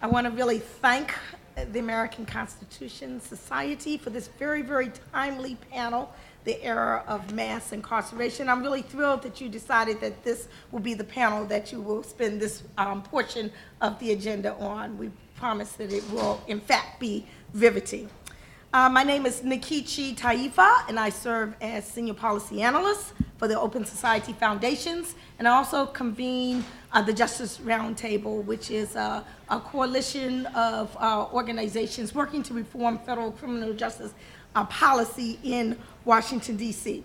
I want to really thank the American Constitution Society for this very, very timely panel, the Era of Mass Incarceration. I'm really thrilled that you decided that this will be the panel that you will spend this portion of the agenda on. We promise that it will, in fact, be riveting. My name is Nikichi Taifa, and I serve as Senior Policy Analyst for the Open Society Foundations, and I also convene the Justice Roundtable, which is a coalition of organizations working to reform federal criminal justice policy in Washington, D.C.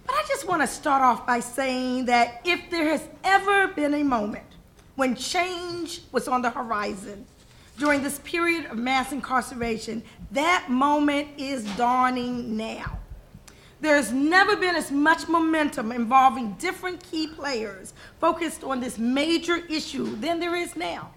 But I just want to start off by saying that if there has ever been a moment when change was on the horizon during this period of mass incarceration, that moment is dawning now. There's never been as much momentum involving different key players focused on this major issue than there is now.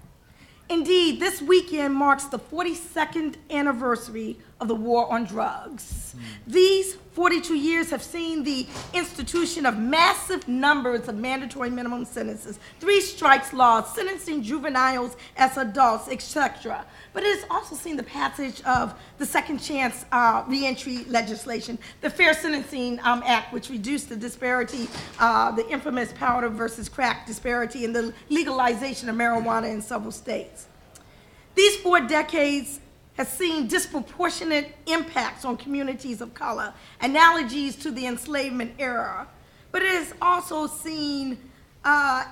Indeed, this weekend marks the 42nd anniversary of the war on drugs. These 42 years have seen the institution of massive numbers of mandatory minimum sentences, 3 strikes laws, sentencing juveniles as adults, etc. But it has also seen the passage of the Second Chance reentry legislation, the Fair Sentencing Act, which reduced the disparity, the infamous powder versus crack disparity, and the legalization of marijuana in several states. These 4 decades has seen disproportionate impacts on communities of color, analogies to the enslavement era, but it has also seen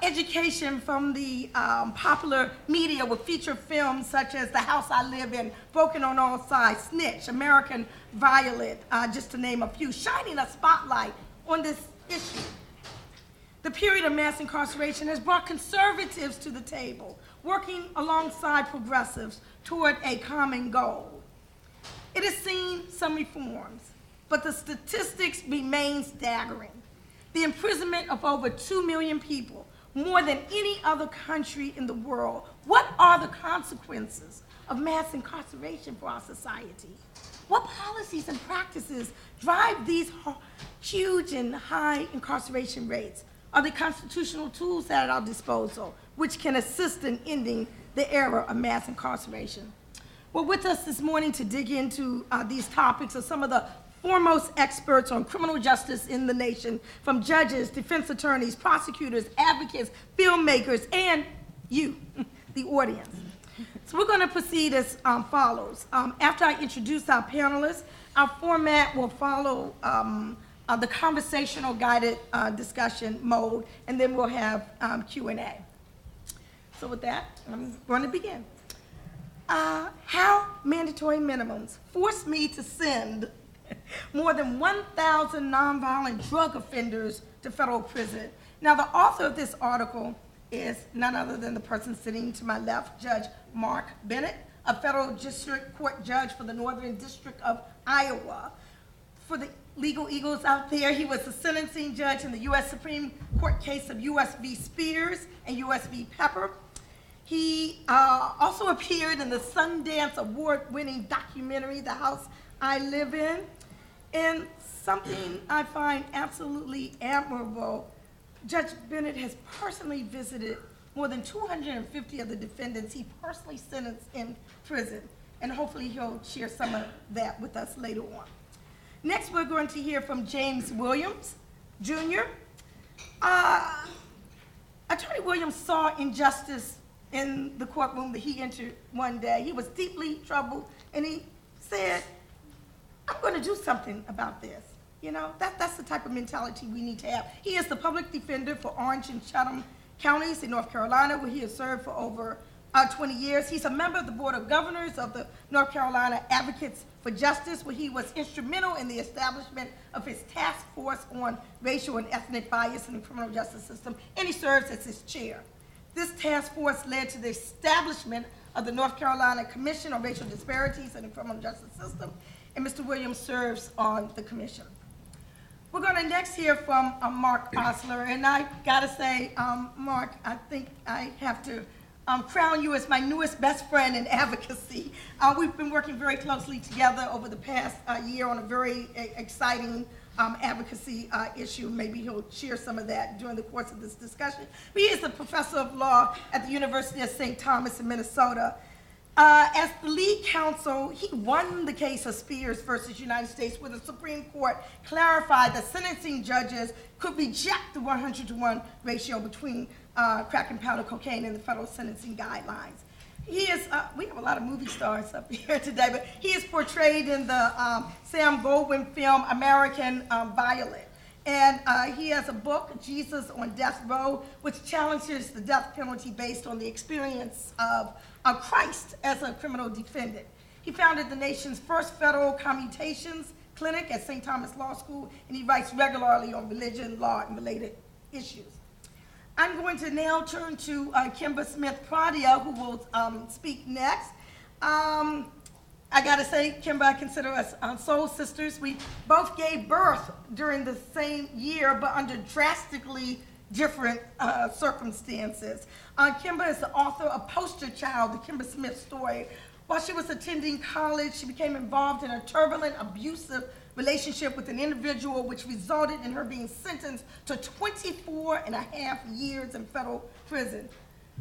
education from the popular media with feature films such as The House I Live In, Broken on All Sides, Snitch, American Violet, just to name a few, shining a spotlight on this issue. The period of mass incarceration has brought conservatives to the table, working alongside progressives toward a common goal. It has seen some reforms, but the statistics remain staggering. The imprisonment of over 2 million people, more than any other country in the world. What are the consequences of mass incarceration for our society? What policies and practices drive these huge and high incarceration rates? Are the constitutional tools at our disposal which can assist in ending the era of mass incarceration? Well, with us this morning to dig into these topics are some of the foremost experts on criminal justice in the nation, from judges, defense attorneys, prosecutors, advocates, filmmakers, and you, the audience. So we're going to proceed as follows. After I introduce our panelists, our format will follow the conversational guided discussion mode, and then we'll have Q&A. So with that, I'm going to begin. How mandatory minimums forced me to send more than 1,000 nonviolent drug offenders to federal prison. Now, the author of this article is none other than the person sitting to my left, Judge Mark Bennett, a federal district court judge for the Northern District of Iowa. For the legal eagles out there, he was the sentencing judge in the U.S. Supreme Court case of U.S. v. Spears and U.S. v. Pepper. He also appeared in the Sundance Award-winning documentary, The House I Live In. And something I find absolutely admirable, Judge Bennett has personally visited more than 250 of the defendants he personally sentenced in prison. And hopefully he'll share some of that with us later on. Next, we're going to hear from James Williams, Jr. Attorney Williams saw injustice in the courtroom that he entered one day. He was deeply troubled, and he said, I'm going to do something about this. You know, that's the type of mentality we need to have. He is the public defender for Orange and Chatham counties in North Carolina, where he has served for over 20 years. He's a member of the Board of Governors of the North Carolina Advocates for Justice, where he was instrumental in the establishment of his task force on racial and ethnic bias in the criminal justice system, and he serves as its chair. This task force led to the establishment of the North Carolina Commission on Racial Disparities in the Criminal Justice System, and Mr. Williams serves on the commission. We're going to next hear from Mark Osler, and I gotta say, Mark, I think I have to crown you as my newest best friend in advocacy. We've been working very closely together over the past year on a very exciting advocacy issue. Maybe he'll share some of that during the course of this discussion. He is a professor of law at the University of St. Thomas in Minnesota. As the lead counsel, he won the case of Spears versus United States, where the Supreme Court clarified that sentencing judges could reject the 100-to-1 ratio between crack and powder cocaine in the federal sentencing guidelines. He is, we have a lot of movie stars up here today, but he is portrayed in the Sam Goldwyn film American Violet. And he has a book, Jesus on Death Row, which challenges the death penalty based on the experience of Christ as a criminal defendant. He founded the nation's first federal commutations clinic at St. Thomas Law School, and he writes regularly on religion, law, and related issues. I'm going to now turn to Kimber Smith-Pradia, who will speak next. I gotta say, Kimber, I consider us soul sisters. We both gave birth during the same year, but under drastically different circumstances. Kimber is the author of Poster Child, The Kimber Smith Story. While she was attending college, she became involved in a turbulent, abusive relationship with an individual, which resulted in her being sentenced to 24.5 years in federal prison.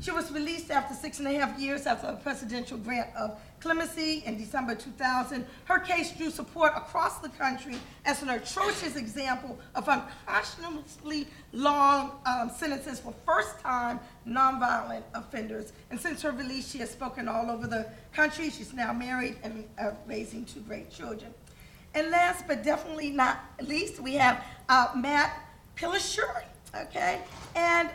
She was released after 6.5 years after a presidential grant of clemency in December 2000. Her case drew support across the country as an atrocious example of unconscionably long sentences for first-time nonviolent offenders. And since her release, she has spoken all over the country. She's now married and raising 2 great children. And last but definitely not least, we have Matt Pilisher, okay? And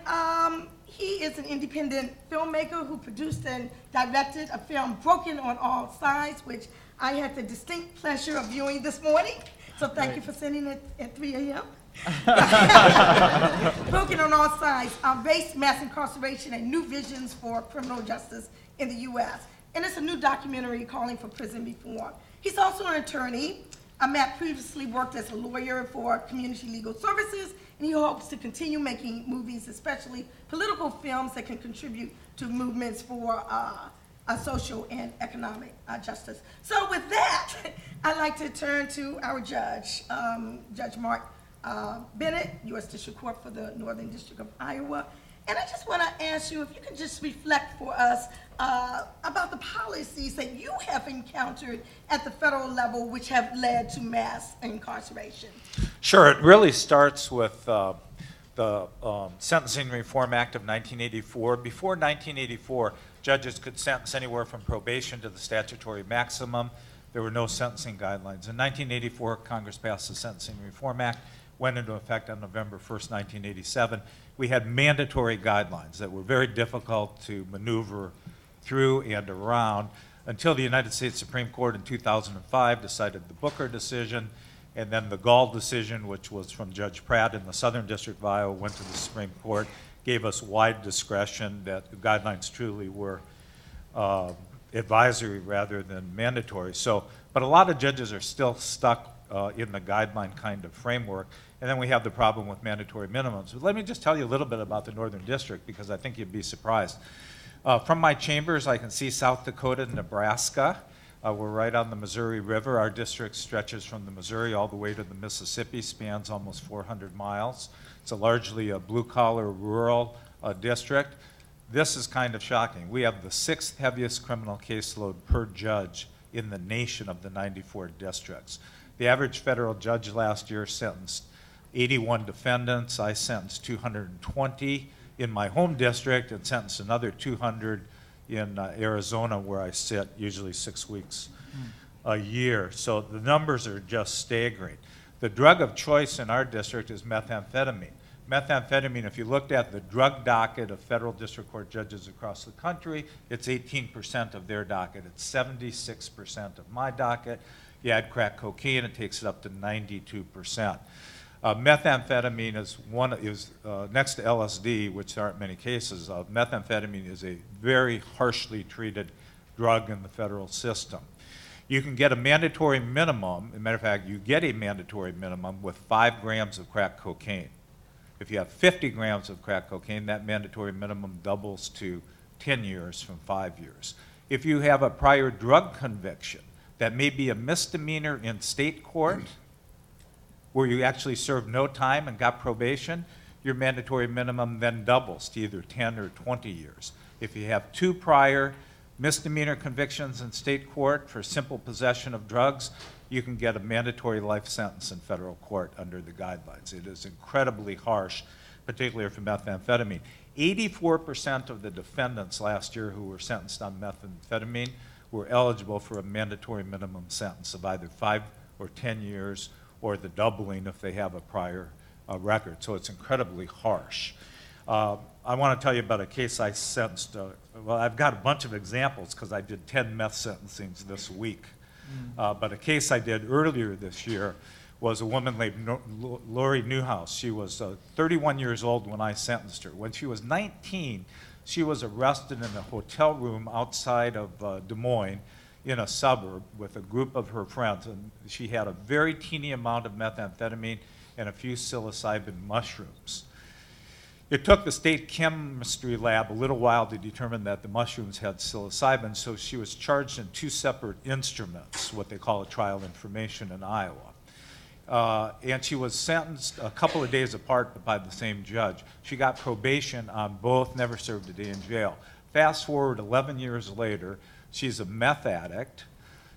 he is an independent filmmaker who produced and directed a film, Broken on All Sides, which I had the distinct pleasure of viewing this morning. So thank you for sending it at 3 a.m. Broken on All Sides, Race, Mass Incarceration, and New Visions for Criminal Justice in the U.S. And it's a new documentary calling for prison reform. He's also an attorney. Matt previously worked as a lawyer for Community Legal Services, and he hopes to continue making movies, especially political films that can contribute to movements for social and economic justice. So with that, I'd like to turn to our judge, Judge Mark Bennett, U.S. District Court for the Northern District of Iowa. And I just want to ask you if you could just reflect for us about the policies that you have encountered at the federal level which have led to mass incarceration. Sure, it really starts with the Sentencing Reform Act of 1984. Before 1984, judges could sentence anywhere from probation to the statutory maximum. There were no sentencing guidelines. In 1984, Congress passed the Sentencing Reform Act, went into effect on November 1st, 1987. We had mandatory guidelines that were very difficult to maneuver through and around until the United States Supreme Court in 2005 decided the Booker decision, and then the Gall decision, which was from Judge Pratt in the Southern District of Iowa, went to the Supreme Court, gave us wide discretion that the guidelines truly were advisory rather than mandatory. So, but a lot of judges are still stuck in the guideline kind of framework. And then we have the problem with mandatory minimums. But let me just tell you a little bit about the Northern District, because I think you'd be surprised. From my chambers, I can see South Dakota and Nebraska. We're right on the Missouri River. Our district stretches from the Missouri all the way to the Mississippi, spans almost 400 miles. It's largely a blue-collar rural district. This is kind of shocking. We have the 6th heaviest criminal caseload per judge in the nation of the 94 districts. The average federal judge last year sentenced 81 defendants. I sentenced 220 in my home district and sentenced another 200 in Arizona, where I sit usually 6 weeks a year. So the numbers are just staggering. The drug of choice in our district is methamphetamine. Methamphetamine, if you looked at the drug docket of federal district court judges across the country, it's 18% of their docket. It's 76% of my docket. You add crack cocaine, it takes it up to 92%. Methamphetamine is next to LSD, which there aren't many cases of. Methamphetamine is a very harshly treated drug in the federal system. You can get a mandatory minimum. As a matter of fact, you get a mandatory minimum with 5 grams of crack cocaine. If you have 50 grams of crack cocaine, that mandatory minimum doubles to 10 years from 5 years. If you have a prior drug conviction, that may be a misdemeanor in state court, where you actually served no time and got probation, your mandatory minimum then doubles to either 10 or 20 years. If you have 2 prior misdemeanor convictions in state court for simple possession of drugs, you can get a mandatory life sentence in federal court under the guidelines. It is incredibly harsh, particularly for methamphetamine. 84% of the defendants last year who were sentenced on methamphetamine were eligible for a mandatory minimum sentence of either 5 or 10 years or the doubling if they have a prior record. So it's incredibly harsh. I want to tell you about a case I sentenced. Well, I've got a bunch of examples because I did 10 meth sentencings this week. But a case I did earlier this year was a woman named Lori Newhouse. She was 31 years old when I sentenced her. When she was 19, she was arrested in a hotel room outside of Des Moines in a suburb with a group of her friends. And she had a very teeny amount of methamphetamine and a few psilocybin mushrooms. It took the state chemistry lab a little while to determine that the mushrooms had psilocybin, so she was charged in 2 separate instruments, what they call a trial information in Iowa. And she was sentenced a couple of days apart by the same judge. She got probation on both, never served a day in jail. Fast forward 11 years later, she's a meth addict.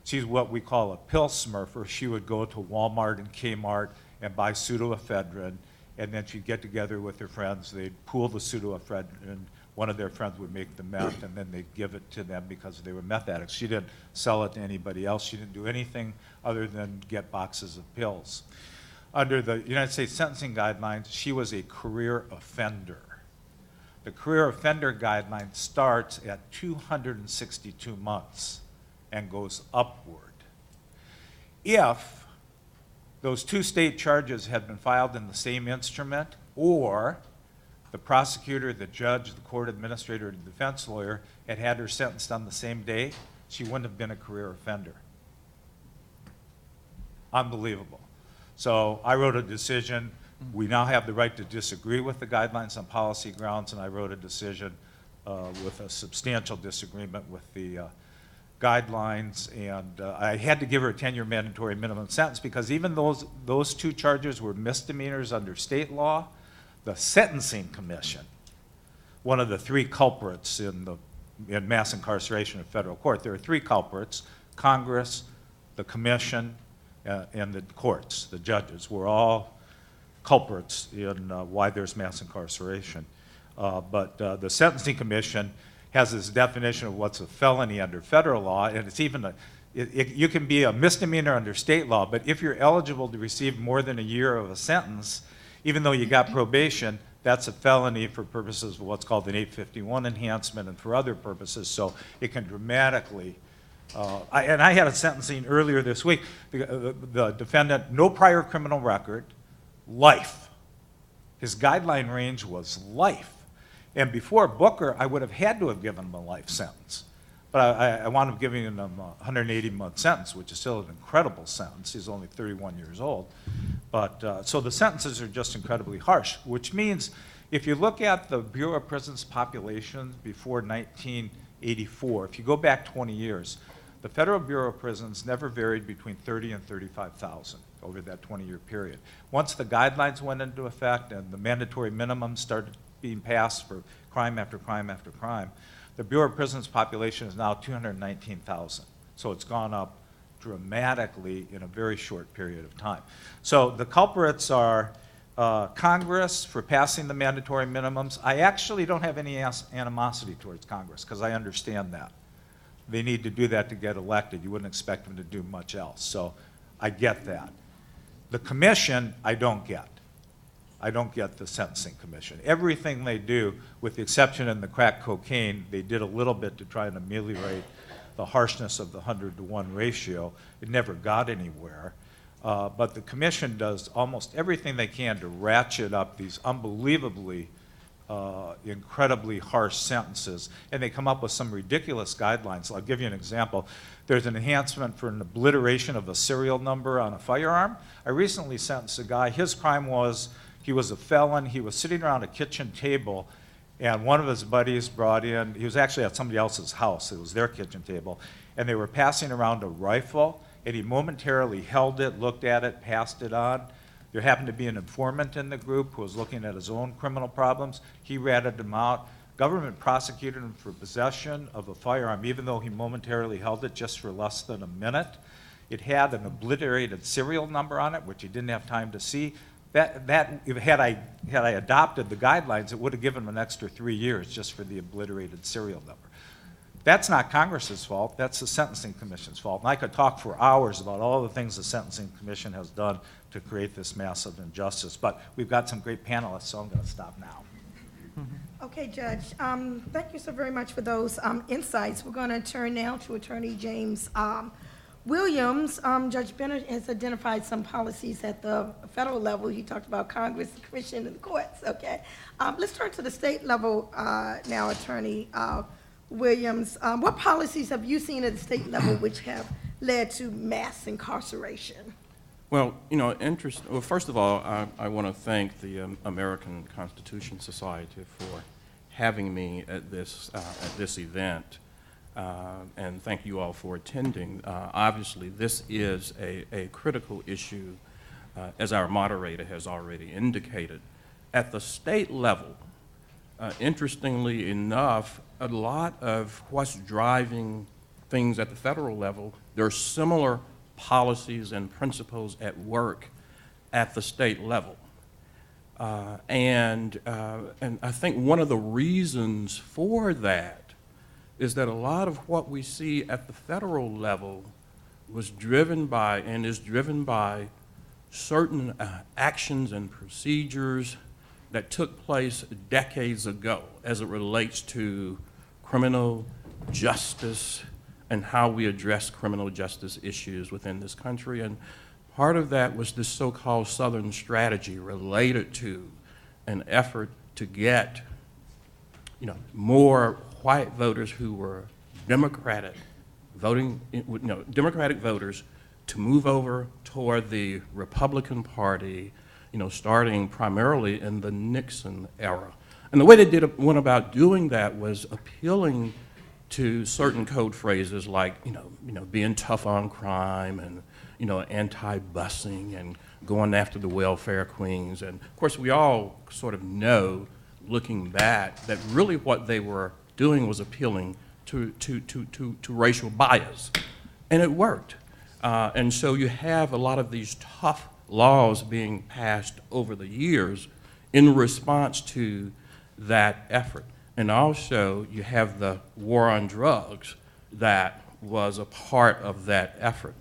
She's what we call a pill smurfer. She would go to Walmart and Kmart and buy pseudoephedrine, and then she'd get together with her friends. They'd pool the pseudoephedrine. One of their friends would make the meth, and then they'd give it to them because they were meth addicts. She didn't sell it to anybody else. She didn't do anything other than get boxes of pills. Under the United States sentencing guidelines, she was a career offender. The career offender guideline starts at 262 months and goes upward. If those 2 state charges had been filed in the same instrument, or the prosecutor, the judge, the court administrator, the defense lawyer had her sentenced on the same day, she wouldn't have been a career offender. Unbelievable. So I wrote a decision. We now have the right to disagree with the guidelines on policy grounds, and I wrote a decision with a substantial disagreement with the guidelines, and I had to give her a 10-year mandatory minimum sentence because even those 2 charges were misdemeanors under state law. The Sentencing Commission, one of the 3 culprits in mass incarceration in federal court, there are 3 culprits: Congress, the Commission, and the courts, the judges, were all culprits in why there's mass incarceration. But the Sentencing Commission has this definition of what's a felony under federal law, and it's even you can be a misdemeanor under state law, but if you're eligible to receive more than a year of a sentence, even though you got probation, that's a felony for purposes of what's called an 851 enhancement and for other purposes, so it can dramatically, and I had a sentencing earlier this week. The defendant, no prior criminal record, life. His guideline range was life. And before Booker, I would have had to have given him a life sentence. But I wound up giving him a 180-month sentence, which is still an incredible sentence. He's only 31 years old. But so the sentences are just incredibly harsh, which means if you look at the Bureau of Prisons population before 1984, if you go back 20 years, the Federal Bureau of Prisons never varied between 30 and 35,000 over that 20-year period. Once the guidelines went into effect and the mandatory minimums started being passed for crime after crime after crime, the Bureau of Prisons population is now 219,000. So it's gone up dramatically in a very short period of time. So the culprits are Congress for passing the mandatory minimums. I actually don't have any animosity towards Congress because I understand that. They need to do that to get elected. You wouldn't expect them to do much else. So I get that. The commission, I don't get. I don't get the Sentencing Commission. Everything they do, with the exception in the crack cocaine, they did a little bit to try and ameliorate the harshness of the 100-to-1 ratio. It never got anywhere. But the commission does almost everything they can to ratchet up these unbelievably, incredibly harsh sentences, and they come up with some ridiculous guidelines. I'll give you an example. There's an enhancement for an obliteration of a serial number on a firearm. I recently sentenced a guy. His crime was he was a felon. He was sitting around a kitchen table, and one of his buddies brought in, he was actually at somebody else's house. It was their kitchen table, and they were passing around a rifle, and he momentarily held it, looked at it, passed it on. There happened to be an informant in the group who was looking at his own criminal problems. He ratted him out. Government prosecuted him for possession of a firearm, even though he momentarily held it just for less than a minute. It had an obliterated serial number on it, which he didn't have time to see. Had I adopted the guidelines, it would have given him an extra 3 years just for the obliterated serial number. That's not Congress's fault, that's the Sentencing Commission's fault. And I could talk for hours about all the things the Sentencing Commission has done to create this massive injustice. But we've got some great panelists, so I'm going to stop now. Okay, Judge, thank you so very much for those insights. We're going to turn now to Attorney James Williams. Judge Bennett has identified some policies at the federal level. He talked about Congress, the Commission, and the courts, okay? Let's turn to the state level now, Attorney Williams. What policies have you seen at the state level which have led to mass incarceration? Well, well, first of all, I want to thank the American Constitution Society for having me at this event, and thank you all for attending. Obviously, this is a critical issue, as our moderator has already indicated. At the state level, interestingly enough, a lot of what's driving things at the federal level, there are similar policies and principles at work at the state level. And I think one of the reasons for that is that a lot of what we see at the federal level was driven by and is driven by certain actions and procedures that took place decades ago as it relates to criminal justice and how we address criminal justice issues within this country. And part of that was this so-called Southern strategy related to an effort to get, more white voters who were Democratic Democratic voters to move over toward the Republican Party, starting primarily in the Nixon era. And the way they went about doing that was appealing to certain code phrases like, being tough on crime and, anti-busing and going after the welfare queens. And of course, we all sort of know, looking back, that really what they were doing was appealing to racial bias. And it worked. And so you have a lot of these tough laws being passed over the years in response to that effort. And also, you have the war on drugs that was a part of that effort.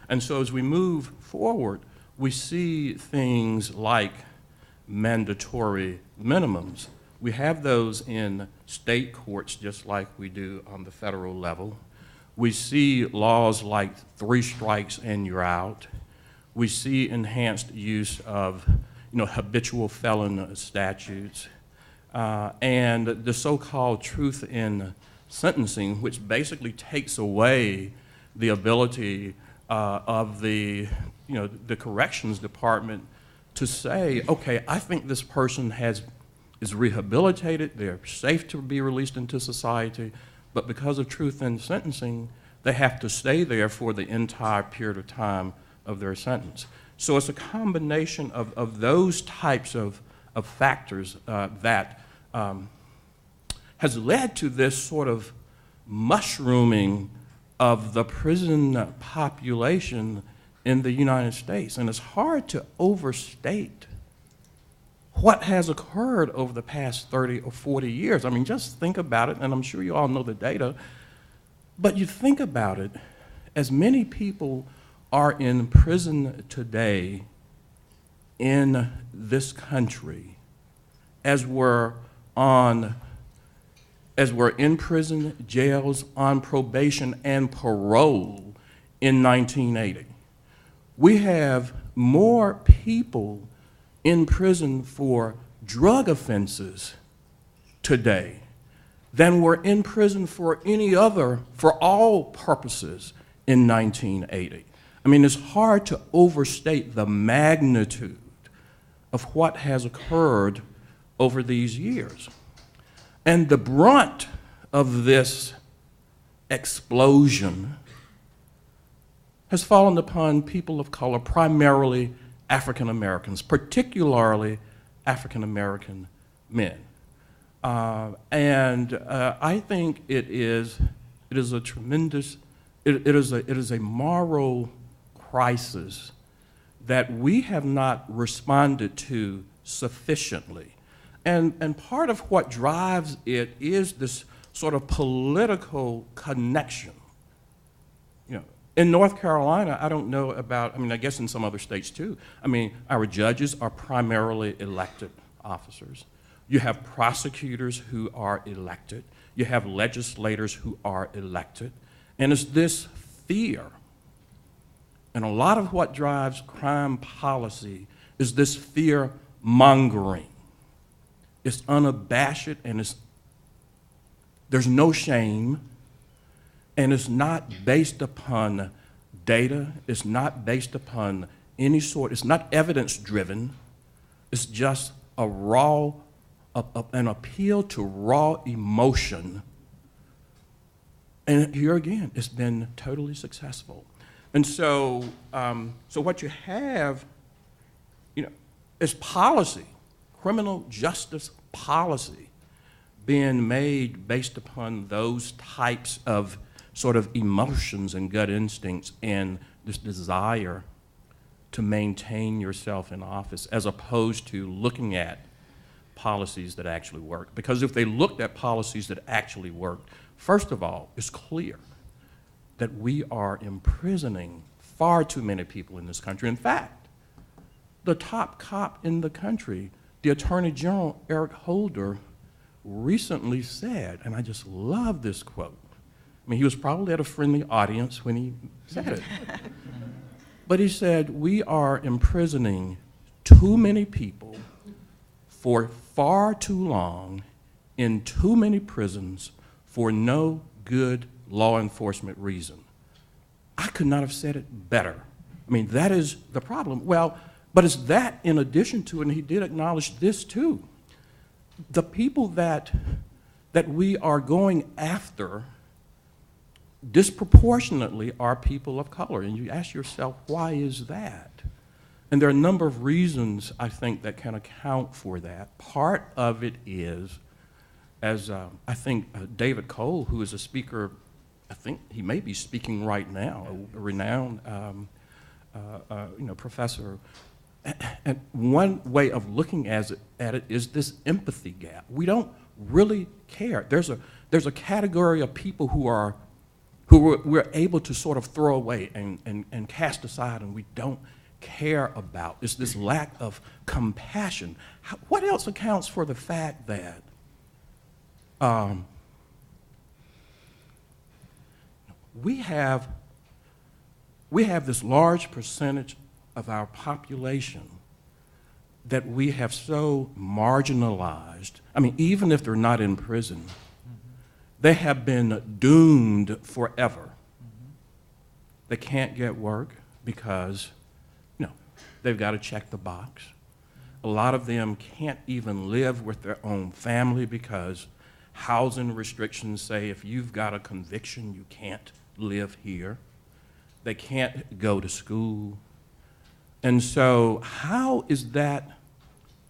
And so as we move forward, we see things like mandatory minimums. We have those in state courts just like we do on the federal level. We see laws like 3 strikes and you're out. We see enhanced use of habitual felon statutes. And the so-called truth in sentencing, which basically takes away the ability of the corrections department to say, okay, I think this person is rehabilitated, they're safe to be released into society, but because of truth in sentencing, they have to stay there for the entire period of time of their sentence. So it's a combination of those types of factors that has led to this sort of mushrooming of the prison population in the United States. And it's hard to overstate what has occurred over the past 30 or 40 years. I mean, just think about it, and I'm sure you all know the data, but you think about it, as many people are in prison today in this country as were in prison, jails, on probation and parole in 1980. We have more people in prison for drug offenses today than were in prison for all purposes in 1980. I mean, it's hard to overstate the magnitude of what has occurred over these years. And the brunt of this explosion has fallen upon people of color, primarily African Americans, particularly African American men. I think it is a tremendous, it is a moral crisis that we have not responded to sufficiently. And part of what drives it is this sort of political connection. You know, in North Carolina, I don't know about, I mean, I guess in some other states too. I mean, our judges are primarily elected officers. You have prosecutors who are elected. You have legislators who are elected. And it's this fear. And a lot of what drives crime policy is this fear mongering. It's unabashed and there's no shame, and it's not based upon data. It's not based upon any sort, it's not evidence driven. It's just a raw, an appeal to raw emotion. And here again, it's been totally successful. And so, so what you have, you know, is policy, criminal justice policy being made based upon those types of sort of emotions and gut instincts and this desire to maintain yourself in office, as opposed to looking at policies that actually work. Because if they looked at policies that actually worked, first of all, it's clear that we are imprisoning far too many people in this country. In fact, the top cop in the country, the Attorney General, Eric Holder, recently said, and I just love this quote. I mean, he was probably at a friendly audience when he said it. But he said, we are imprisoning too many people for far too long in too many prisons for no good law enforcement reason. I could not have said it better. I mean, that is the problem. Well, but it's that in addition to, and he did acknowledge this too, the people that we are going after disproportionately are people of color. And you ask yourself, why is that? And there are a number of reasons, I think, that can account for that. Part of it is, as I think David Cole, who is a speaker, I think he may be speaking right now, a renowned professor. And one way of looking at it is this empathy gap. We don't really care. There's a category of people who we're able to sort of throw away and cast aside, and we don't care about. It's this lack of compassion. What else accounts for the fact that we have this large percentage of our population that we have so marginalized? I mean, even if they're not in prison, they have been doomed forever. They can't get work because, they've got to check the box. A lot of them can't even live with their own family because housing restrictions say if you've got a conviction, you can't live here. They can't go to school. And so how is that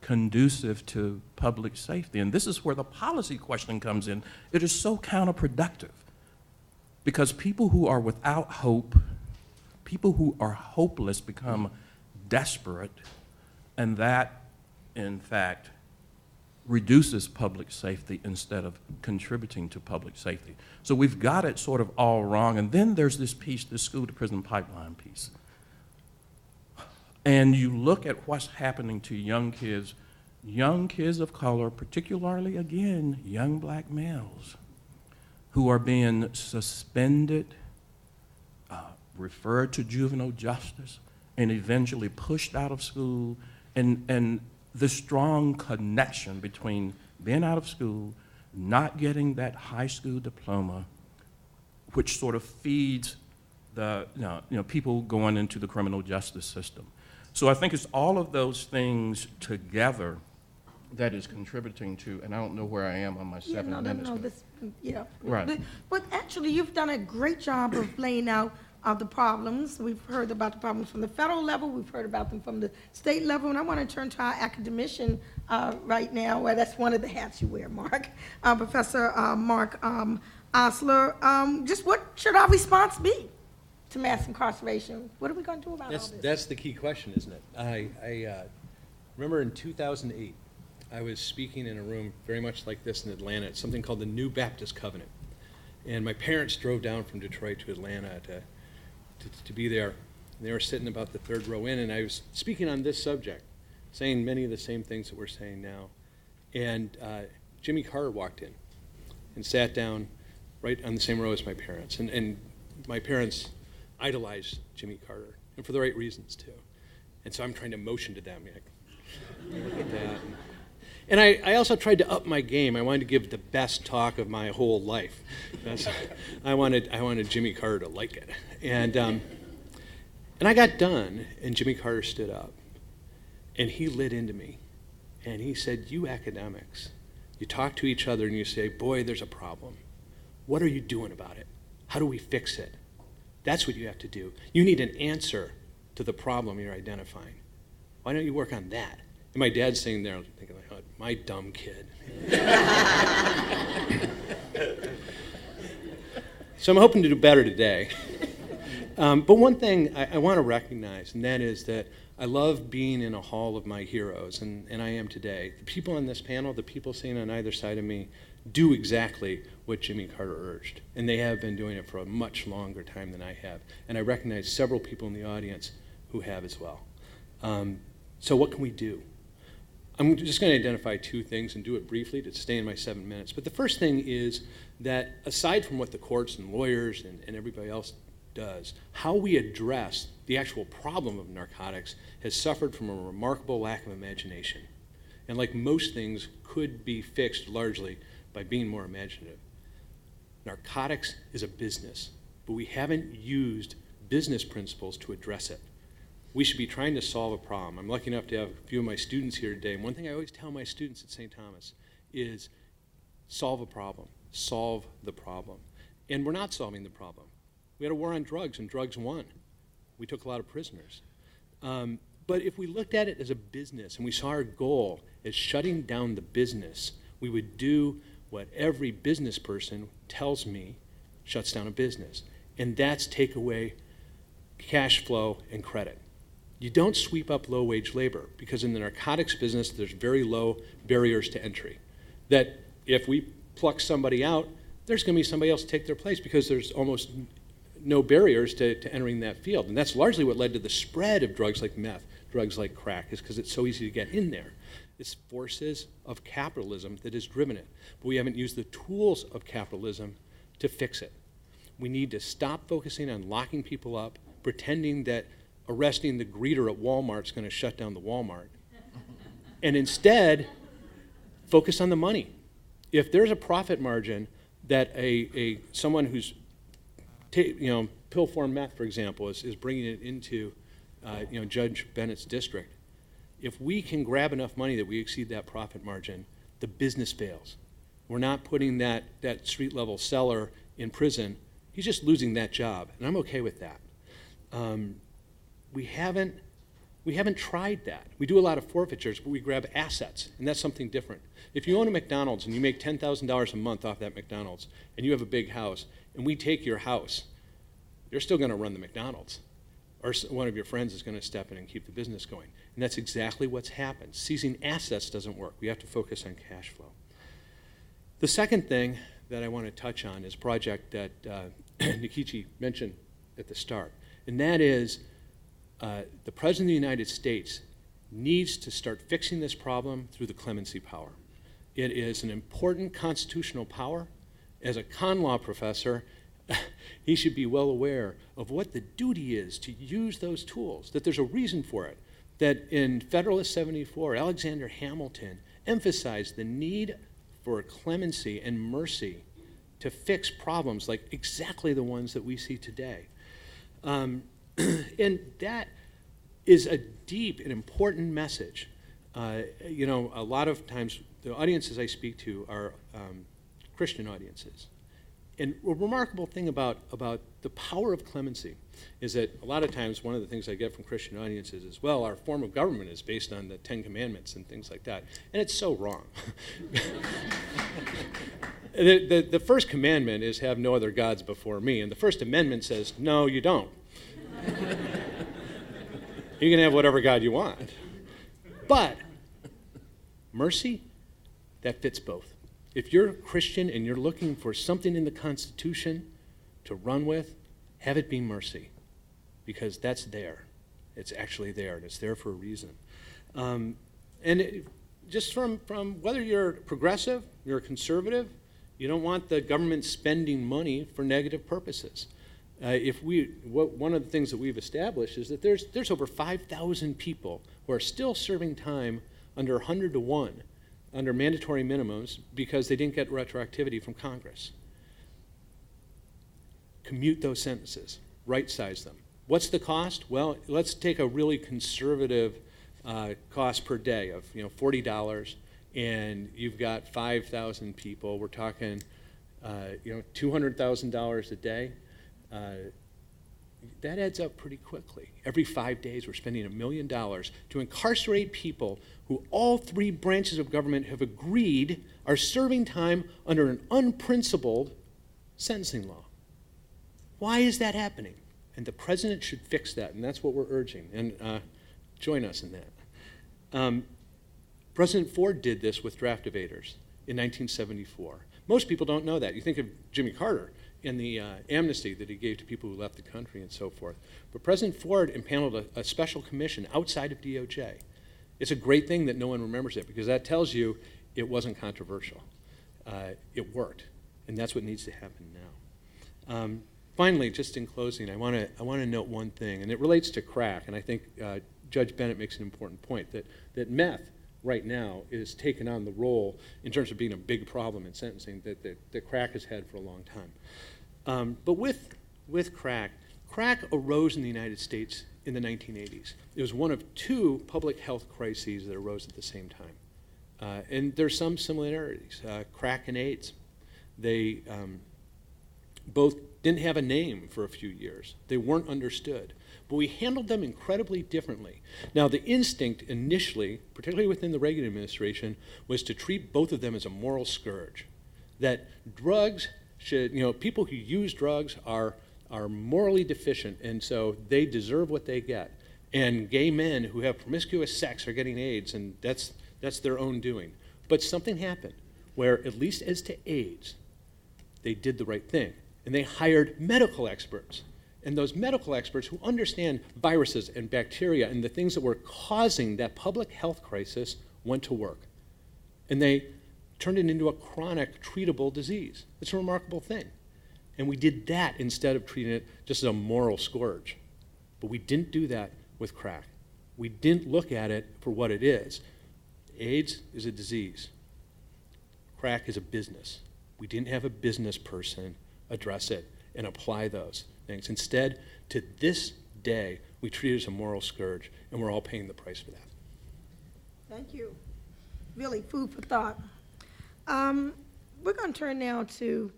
conducive to public safety? And this is where the policy question comes in. It is so counterproductive because people who are without hope, people who are hopeless become desperate, and that, in fact, reduces public safety instead of contributing to public safety. So we've got it sort of all wrong. And then there's this piece, this school-to-prison pipeline piece. And you look at what's happening to young kids of color, particularly, again, young black males, who are being suspended, referred to juvenile justice, and eventually pushed out of school, and the strong connection between being out of school, not getting that high school diploma, which sort of feeds the people going into the criminal justice system. So I think it's all of those things together that is contributing to, and I don't know where I am on my 7 minutes. Right. Right. But actually, you've done a great job of laying out of the problems. We've heard about the problems from the federal level. We've heard about them from the state level. And I want to turn to our academician right now. Well, that's one of the hats you wear, Mark. Professor Mark Osler. Just what should our response be to mass incarceration? What are we going to do about all this? That's the key question, isn't it? I remember in 2008, I was speaking in a room very much like this in Atlanta. It's something called the New Baptist Covenant. And my parents drove down from Detroit to Atlanta to be there. And they were sitting about the third row in, and I was speaking on this subject, saying many of the same things that we're saying now. And Jimmy Carter walked in and sat down right on the same row as my parents. And my parents idolized Jimmy Carter, and for the right reasons, too. And so I'm trying to motion to them, like, look at that. And I also tried to up my game. I wanted to give the best talk of my whole life. I wanted Jimmy Carter to like it. And I got done, and Jimmy Carter stood up, and he lit into me. And he said, you academics, you talk to each other and you say, boy, there's a problem. What are you doing about it? How do we fix it? That's what you have to do. You need an answer to the problem you're identifying. Why don't you work on that? And my dad's sitting there thinking, like, oh, my dumb kid. So I'm hoping to do better today. But one thing I want to recognize, and that is that I love being in a hall of my heroes, and I am today. The people on this panel, the people sitting on either side of me, do exactly what Jimmy Carter urged. And they have been doing it for a much longer time than I have. And I recognize several people in the audience who have as well. So what can we do? I'm just going to identify two things and do it briefly to stay in my 7 minutes. But the first thing is that aside from what the courts and lawyers and everybody else does, how we address the actual problem of narcotics has suffered from a remarkable lack of imagination. And like most things, could be fixed largely by being more imaginative. Narcotics is a business, but we haven't used business principles to address it. We should be trying to solve a problem. I'm lucky enough to have a few of my students here today, and one thing I always tell my students at St. Thomas is solve a problem, solve the problem. And we're not solving the problem. We had a war on drugs, and drugs won. We took a lot of prisoners. But if we looked at it as a business, and we saw our goal as shutting down the business, we would do what every business person tells me shuts down a business, and that's take away cash flow and credit. You don't sweep up low-wage labor, because in the narcotics business, there's very low barriers to entry. That if we pluck somebody out, there's going to be somebody else to take their place, because there's almost no barriers to entering that field. And that's largely what led to the spread of drugs like meth, drugs like crack, is because it's so easy to get in there. It's forces of capitalism that has driven it. But we haven't used the tools of capitalism to fix it. We need to stop focusing on locking people up, pretending that arresting the greeter at Walmart is going to shut down the Walmart, and instead focus on the money. If there's a profit margin that someone who's pill form meth, for example, is bringing it into Judge Bennett's district, if we can grab enough money that we exceed that profit margin, the business fails. We're not putting that street level seller in prison. He's just losing that job, and I'm okay with that. We haven't tried that. We do a lot of forfeitures, but we grab assets, and that's something different. If you own a McDonald's and you make $10,000 a month off that McDonald's, and you have a big house, and we take your house, you're still going to run the McDonald's, or one of your friends is going to step in and keep the business going. And that's exactly what's happened. Seizing assets doesn't work. We have to focus on cash flow. The second thing that I want to touch on is a project that Nikichi mentioned at the start, and that is the President of the United States needs to start fixing this problem through the clemency power. It is an important constitutional power. As a con law professor, he should be well aware of what the duty is to use those tools, that there's a reason for it, that in Federalist 74, Alexander Hamilton emphasized the need for clemency and mercy to fix problems like exactly the ones that we see today. And that is a deep and important message. A lot of times the audiences I speak to are Christian audiences. And a remarkable thing about the power of clemency is that a lot of times one of the things I get from Christian audiences is, well, our form of government is based on the Ten Commandments and things like that. And it's so wrong. The first commandment is have no other gods before me. And the First Amendment says, no, you don't. You can have whatever God you want. But mercy, that fits both. If you're a Christian and you're looking for something in the Constitution to run with, have it be mercy, because that's there. It's actually there, and it's there for a reason. Just from whether you're progressive, you're a conservative, you don't want the government spending money for negative purposes. One of the things that we've established is that there's over 5,000 people who are still serving time under 100 to 1 under mandatory minimums because they didn't get retroactivity from Congress. Commute those sentences, right-size them. What's the cost? Well, let's take a really conservative cost per day of $40, and you've got 5,000 people. We're talking $200,000 a day. That adds up pretty quickly. Every 5 days, we're spending $1 million to incarcerate people who all three branches of government have agreed are serving time under an unprincipled sentencing law. Why is that happening? And the president should fix that, and that's what we're urging. And join us in that. President Ford did this with draft evaders in 1974. Most people don't know that. You think of Jimmy Carter and the amnesty that he gave to people who left the country and so forth. But President Ford impaneled a special commission outside of DOJ. It's a great thing that no one remembers it, because that tells you it wasn't controversial. It worked, and that's what needs to happen now. Finally, just in closing, I want to note one thing, and it relates to crack, and I think Judge Bennett makes an important point, that meth right now is taking on the role in terms of being a big problem in sentencing that crack has had for a long time. But with crack arose in the United States in the 1980s. It was one of two public health crises that arose at the same time. And there's some similarities. Crack and AIDS. They both didn't have a name for a few years. They weren't understood. But we handled them incredibly differently. Now, the instinct initially, particularly within the Reagan administration, was to treat both of them as a moral scourge. That drugs should, people who use drugs are morally deficient, and so they deserve what they get. And gay men who have promiscuous sex are getting AIDS, and that's their own doing. But something happened where, at least as to AIDS, they did the right thing. And they hired medical experts. And those medical experts who understand viruses and bacteria and the things that were causing that public health crisis went to work. And they turned it into a chronic, treatable disease. It's a remarkable thing. And we did that instead of treating it just as a moral scourge. But we didn't do that with crack. We didn't look at it for what it is. AIDS is a disease. Crack is a business. We didn't have a business person address it and apply those things. Instead, to this day, we treat it as a moral scourge, and we're all paying the price for that. Thank you. Really, food for thought. We're going to turn now to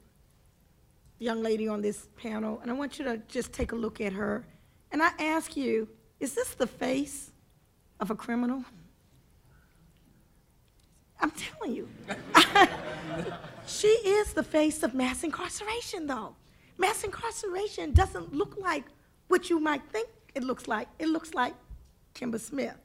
the young lady on this panel, and I want you to just take a look at her. And I ask you, is this the face of a criminal? I'm telling you. She is the face of mass incarceration, though. Mass incarceration doesn't look like what you might think it looks like. It looks like Kimber Smith.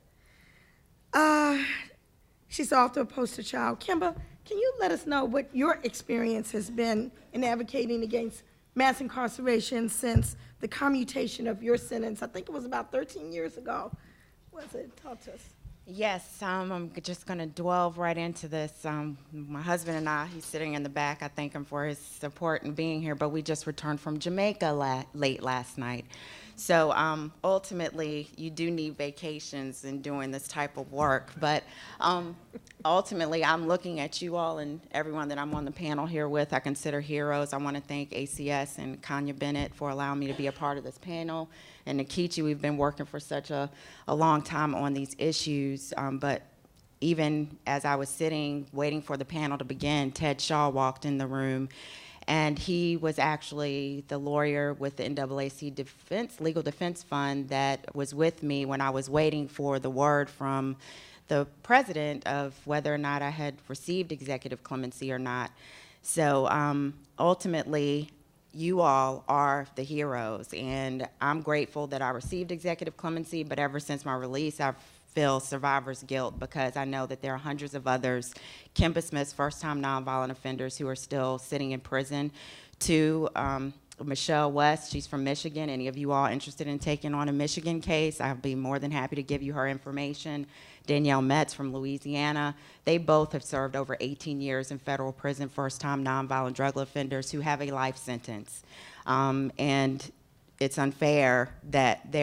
She's the author of Poster Child. Kimber, can you let us know what your experience has been in advocating against mass incarceration since the commutation of your sentence? I think it was about 13 years ago. What was it? Talk to us. Yes, I'm just going to delve right into this. My husband and I, he's sitting in the back. I thank him for his support and being here, but we just returned from Jamaica late last night. So ultimately, you do need vacations in doing this type of work, but ultimately, I'm looking at you all and everyone that I'm on the panel here with. I consider heroes. I want to thank ACS and Kanya Bennett for allowing me to be a part of this panel. And Nikichi, we've been working for such a long time on these issues, but even as I was sitting, waiting for the panel to begin, Ted Shaw walked in the room, And he was actually the lawyer with the NAAC Legal Defense Fund that was with me when I was waiting for the word from the president of whether or not I had received executive clemency or not. So ultimately, you all are the heroes, and I'm grateful that I received executive clemency, but ever since my release, I feel survivor's guilt because I know that there are hundreds of others, Kimba Smith's first-time nonviolent offenders who are still sitting in prison. To Michelle West, she's from Michigan. Any of you all interested in taking on a Michigan case, I'll be more than happy to give you her information. Danielle Metz from Louisiana. They both have served over 18 years in federal prison, first-time nonviolent drug offenders who have a life sentence. And it's unfair that they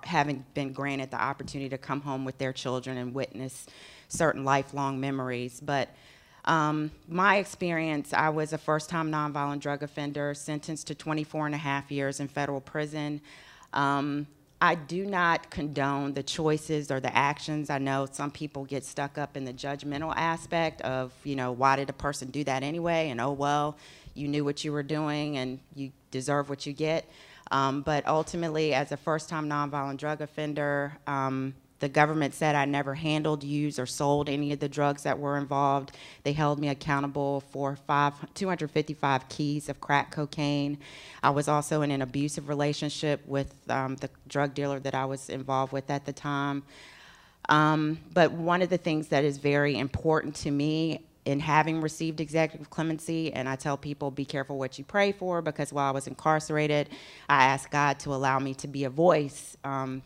haven't been granted the opportunity to come home with their children and witness certain lifelong memories. But my experience, I was a first-time nonviolent drug offender, sentenced to 24 and a half years in federal prison. I do not condone the choices or the actions. I know some people get stuck up in the judgmental aspect of, you know, why did a person do that anyway? And, oh, well, you knew what you were doing and you deserve what you get. But ultimately, as a first-time nonviolent drug offender, the government said I never handled, used, or sold any of the drugs that were involved. They held me accountable for 255 keys of crack cocaine. I was also in an abusive relationship with the drug dealer that I was involved with at the time. But one of the things that is very important to me in having received executive clemency, and I tell people, be careful what you pray for, because while I was incarcerated, I asked God to allow me to be a voice on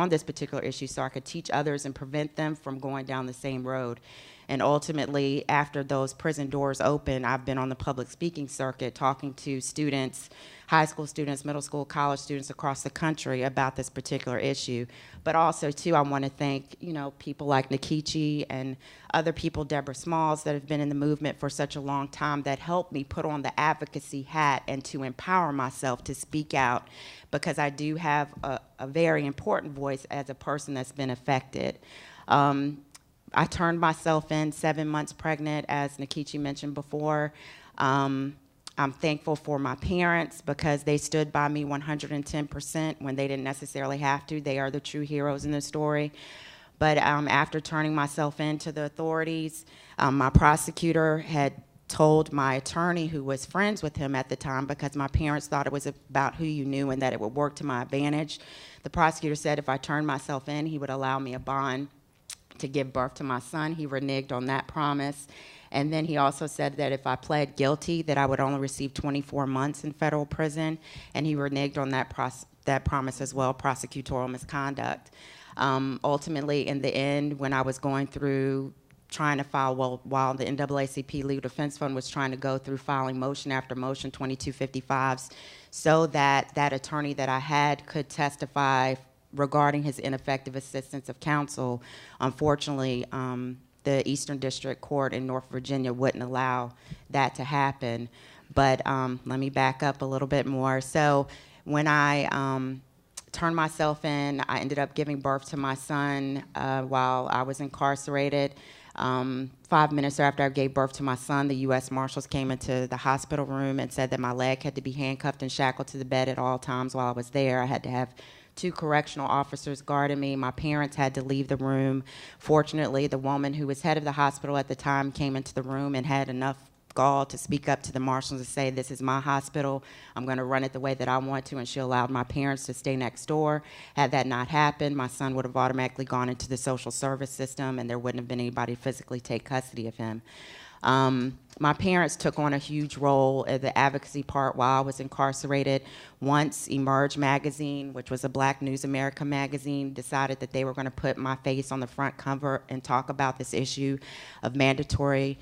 this particular issue so I could teach others and prevent them from going down the same road. And ultimately, after those prison doors open, I've been on the public speaking circuit talking to students, high school students, middle school, college students across the country about this particular issue. But also, too, I want to thank, you know, people like Nikichi and other people, Deborah Smalls, that have been in the movement for such a long time that helped me put on the advocacy hat and to empower myself to speak out, because I do have a very important voice as a person that's been affected. I turned myself in 7 months pregnant, as Nikichi mentioned before. I'm thankful for my parents because they stood by me 110% when they didn't necessarily have to. They are the true heroes in the story. But after turning myself in to the authorities, my prosecutor had told my attorney, who was friends with him at the time, because my parents thought it was about who you knew and that it would work to my advantage. The prosecutor said if I turned myself in, he would allow me a bond to give birth to my son. He reneged on that promise. And then he also said that if I pled guilty, that I would only receive 24 months in federal prison. And he reneged on that promise as well, prosecutorial misconduct. Ultimately, in the end, when I was going through trying to file, while the NAACP Legal Defense Fund was trying to go through filing motion after motion, 2255s, so that that attorney that I had could testify regarding his ineffective assistance of counsel, unfortunately, the Eastern District Court in North Virginia wouldn't allow that to happen. But let me back up a little bit more. So when I turned myself in, I ended up giving birth to my son while I was incarcerated. 5 minutes after I gave birth to my son, the U.S. Marshals came into the hospital room and said that my leg had to be handcuffed and shackled to the bed at all times while I was there. I had to have 2 correctional officers guarding me. My parents had to leave the room. Fortunately, the woman who was head of the hospital at the time came into the room and had enough gall to speak up to the marshals and say, this is my hospital, I'm going to run it the way that I want to, and she allowed my parents to stay next door. Had that not happened, my son would have automatically gone into the social service system and there wouldn't have been anybody to physically take custody of him. My parents took on a huge role in the advocacy part while I was incarcerated. Once Emerge magazine, which was a Black News America magazine, decided that they were going to put my face on the front cover and talk about this issue of mandatory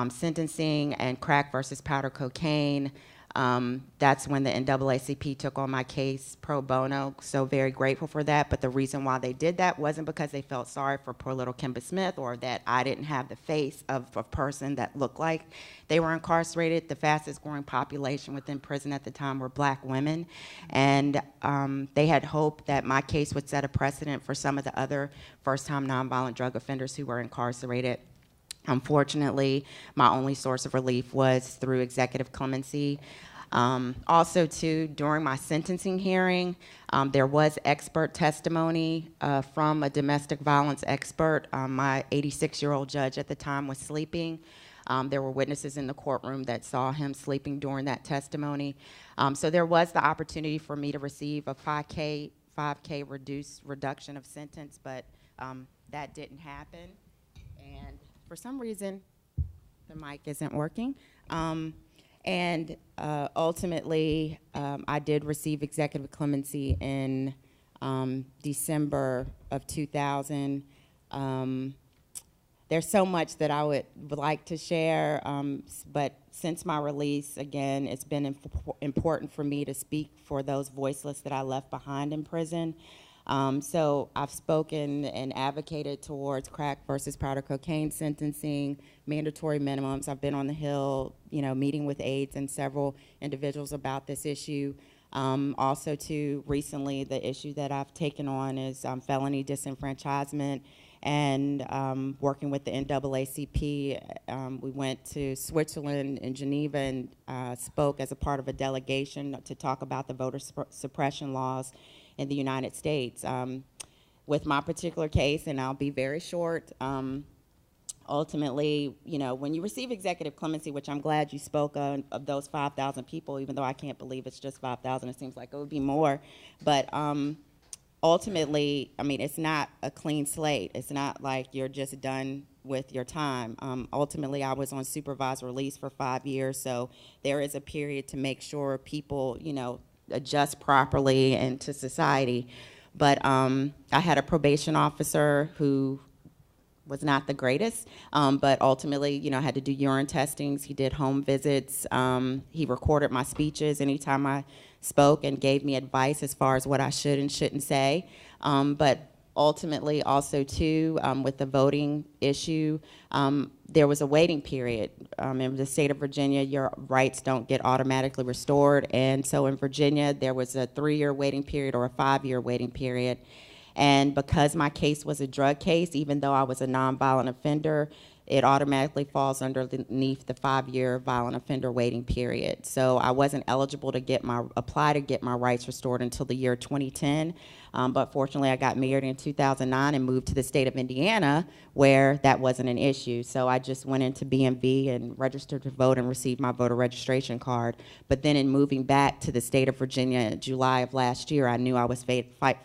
sentencing and crack versus powder cocaine. That's when the NAACP took on my case pro bono, so very grateful for that. But the reason why they did that wasn't because they felt sorry for poor little Kimba Smith or that I didn't have the face of a person that looked like they were incarcerated. The fastest growing population within prison at the time were Black women, and they had hoped that my case would set a precedent for some of the other first-time nonviolent drug offenders who were incarcerated. Unfortunately, my only source of relief was through executive clemency. Also, too, during my sentencing hearing, there was expert testimony from a domestic violence expert. My 86-year-old judge at the time was sleeping. There were witnesses in the courtroom that saw him sleeping during that testimony. So there was the opportunity for me to receive a 5K reduction of sentence, but that didn't happen. And for some reason, the mic isn't working. Ultimately, I did receive executive clemency in December of 2000. There's so much that I would like to share, but since my release, again, it's been important for me to speak for those voiceless that I left behind in prison. So I've spoken and advocated towards crack versus powder cocaine sentencing, mandatory minimums. I've been on the Hill, meeting with aides and several individuals about this issue. Also, too, recently, the issue that I've taken on is felony disenfranchisement and working with the NAACP. We went to Switzerland and Geneva and spoke as a part of a delegation to talk about the voter suppression laws in the United States. With my particular case, and I'll be very short, ultimately, when you receive executive clemency, which I'm glad you spoke of those 5,000 people, even though I can't believe it's just 5,000, it seems like it would be more, but ultimately, it's not a clean slate. It's not like you're just done with your time. Ultimately, I was on supervised release for 5 years, so there is a period to make sure people, adjust properly into society. But I had a probation officer who was not the greatest, but ultimately, I had to do urine testings. He did home visits. He recorded my speeches anytime I spoke and gave me advice as far as what I should and shouldn't say. But ultimately, also, too, with the voting issue, there was a waiting period. In the state of Virginia, your rights don't get automatically restored. And so in Virginia, there was a 3-year waiting period or a 5-year waiting period. And because my case was a drug case, even though I was a nonviolent offender, it automatically falls underneath the 5-year violent offender waiting period. So I wasn't eligible to apply to get my rights restored until the year 2010. But fortunately, I got married in 2009 and moved to the state of Indiana, where that wasn't an issue. So I just went into BMV and registered to vote and received my voter registration card. But then in moving back to the state of Virginia in July of last year, I knew I was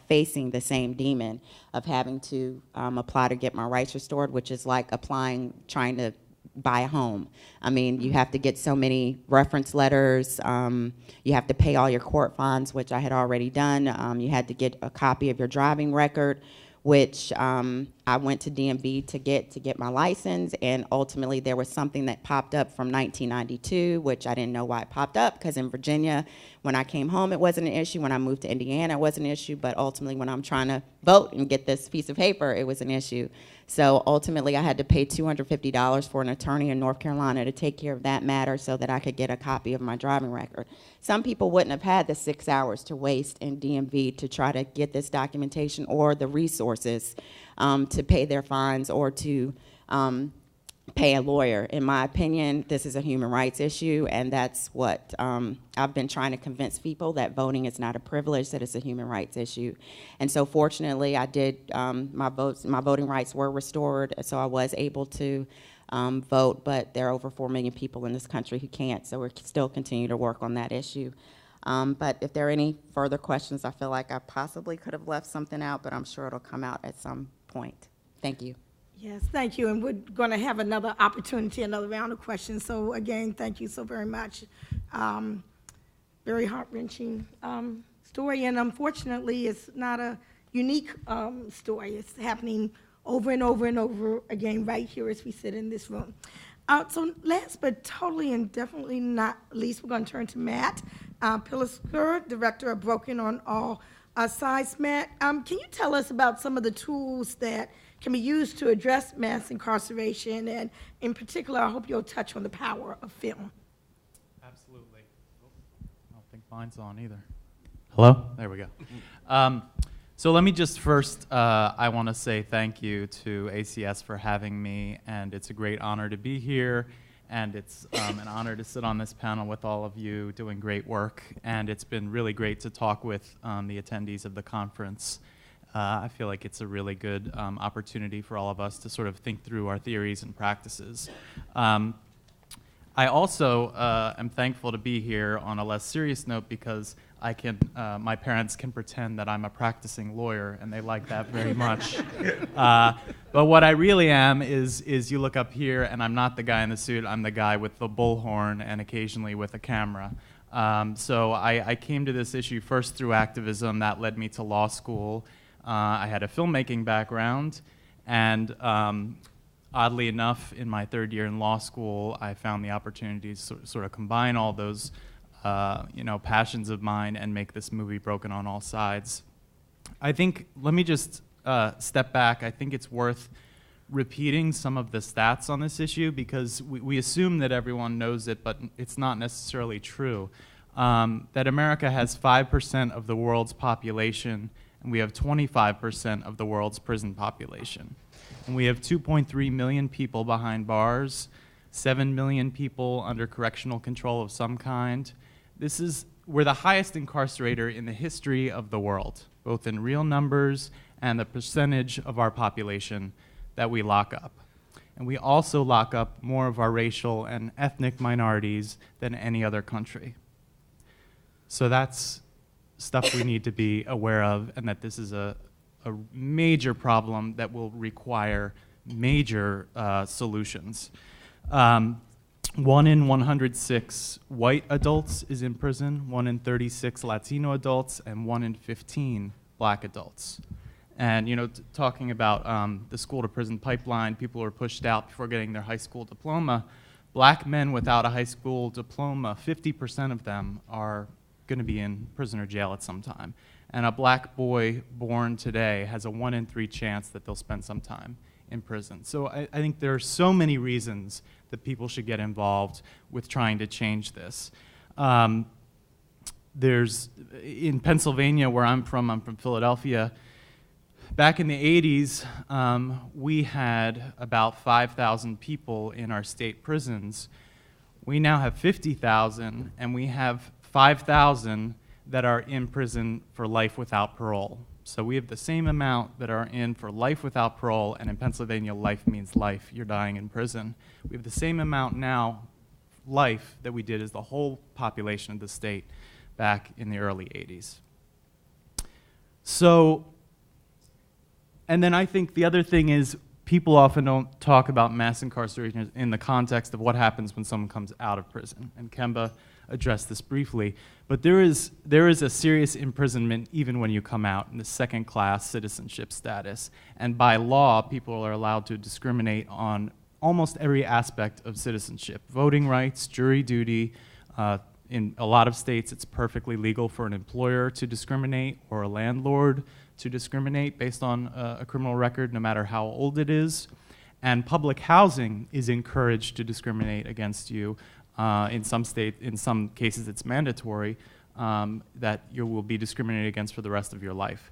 facing the same demon of having to apply to get my rights restored, which is like trying to buy a home. You have to get so many reference letters. You have to pay all your court fines, which I had already done. You had to get a copy of your driving record, which I went to DMV to get my license, and ultimately there was something that popped up from 1992, which I didn't know why it popped up, because in Virginia, when I came home, it wasn't an issue. When I moved to Indiana, it wasn't an issue, but ultimately when I'm trying to vote and get this piece of paper, it was an issue. So ultimately, I had to pay $250 for an attorney in North Carolina to take care of that matter so that I could get a copy of my driving record. Some people wouldn't have had the 6 hours to waste in DMV to try to get this documentation or the resources to pay their fines or to pay a lawyer. In my opinion, this is a human rights issue, and that's what I've been trying to convince people, that voting is not a privilege, that it's a human rights issue. And so fortunately, I did, my voting rights were restored, so I was able to vote, but there are over 4 million people in this country who can't, so we're still continuing to work on that issue. But if there are any further questions, I feel like I possibly could have left something out, but I'm sure it'll come out at some point. Thank you. Yes, thank you, and we're going to have another opportunity, another round of questions. So again, thank you so very much. Very heart-wrenching story, and unfortunately, it's not a unique story. It's happening over and over and over again right here as we sit in this room. So last but totally and definitely not least, we're going to turn to Matt Pillisker, Director of Broken on All Sides. Matt, can you tell us about some of the tools that can be used to address mass incarceration, and in particular, I hope you'll touch on the power of film. Absolutely. I don't think mine's on either. Hello? There we go. So let me just first, I want to say thank you to ACS for having me, and it's a great honor to be here, and it's an honor to sit on this panel with all of you doing great work, and it's been really great to talk with the attendees of the conference. I feel like it's a really good opportunity for all of us to sort of think through our theories and practices. I also am thankful to be here on a less serious note because I can, my parents can pretend that I'm a practicing lawyer, and they like that very much. But what I really am is you look up here, and I'm not the guy in the suit. I'm the guy with the bullhorn and occasionally with a camera. So I came to this issue first through activism. That led me to law school. I had a filmmaking background, and oddly enough, in my third year in law school, I found the opportunity to sort of combine all those passions of mine and make this movie Broken on All Sides. I think, let me just step back. I think it's worth repeating some of the stats on this issue because we assume that everyone knows it, but it's not necessarily true. That America has 5% of the world's population, and we have 25% of the world's prison population. And we have 2.3 million people behind bars, 7 million people under correctional control of some kind. We're the highest incarcerator in the history of the world, both in real numbers and the percentage of our population that we lock up. And we also lock up more of our racial and ethnic minorities than any other country. So that's stuff we need to be aware of, and that this is a major problem that will require major solutions. 1 in 106 white adults is in prison, 1 in 36 Latino adults, and 1 in 15 black adults. And talking about the school to prison pipeline, people who are pushed out before getting their high school diploma. Black men without a high school diploma, 50% of them are going to be in prison or jail at some time. And a black boy born today has a 1 in 3 chance that they'll spend some time in prison. So I think there are so many reasons that people should get involved with trying to change this. In Pennsylvania, where I'm from Philadelphia, back in the 80s, we had about 5,000 people in our state prisons. We now have 50,000, and we have 5,000 that are in prison for life without parole. So we have the same amount that are in for life without parole, and in Pennsylvania, life means life. You're dying in prison. We have the same amount now, life, that we did as the whole population of the state back in the early 80s. So, and then I think the other thing is people often don't talk about mass incarceration in the context of what happens when someone comes out of prison. And Kemba addressed this briefly, but there is a serious imprisonment even when you come out in the second-class citizenship status. And by law, people are allowed to discriminate on almost every aspect of citizenship. Voting rights, jury duty. In a lot of states, it's perfectly legal for an employer to discriminate or a landlord to discriminate based on a criminal record, no matter how old it is. And public housing is encouraged to discriminate against you. In some cases, it's mandatory that you will be discriminated against for the rest of your life.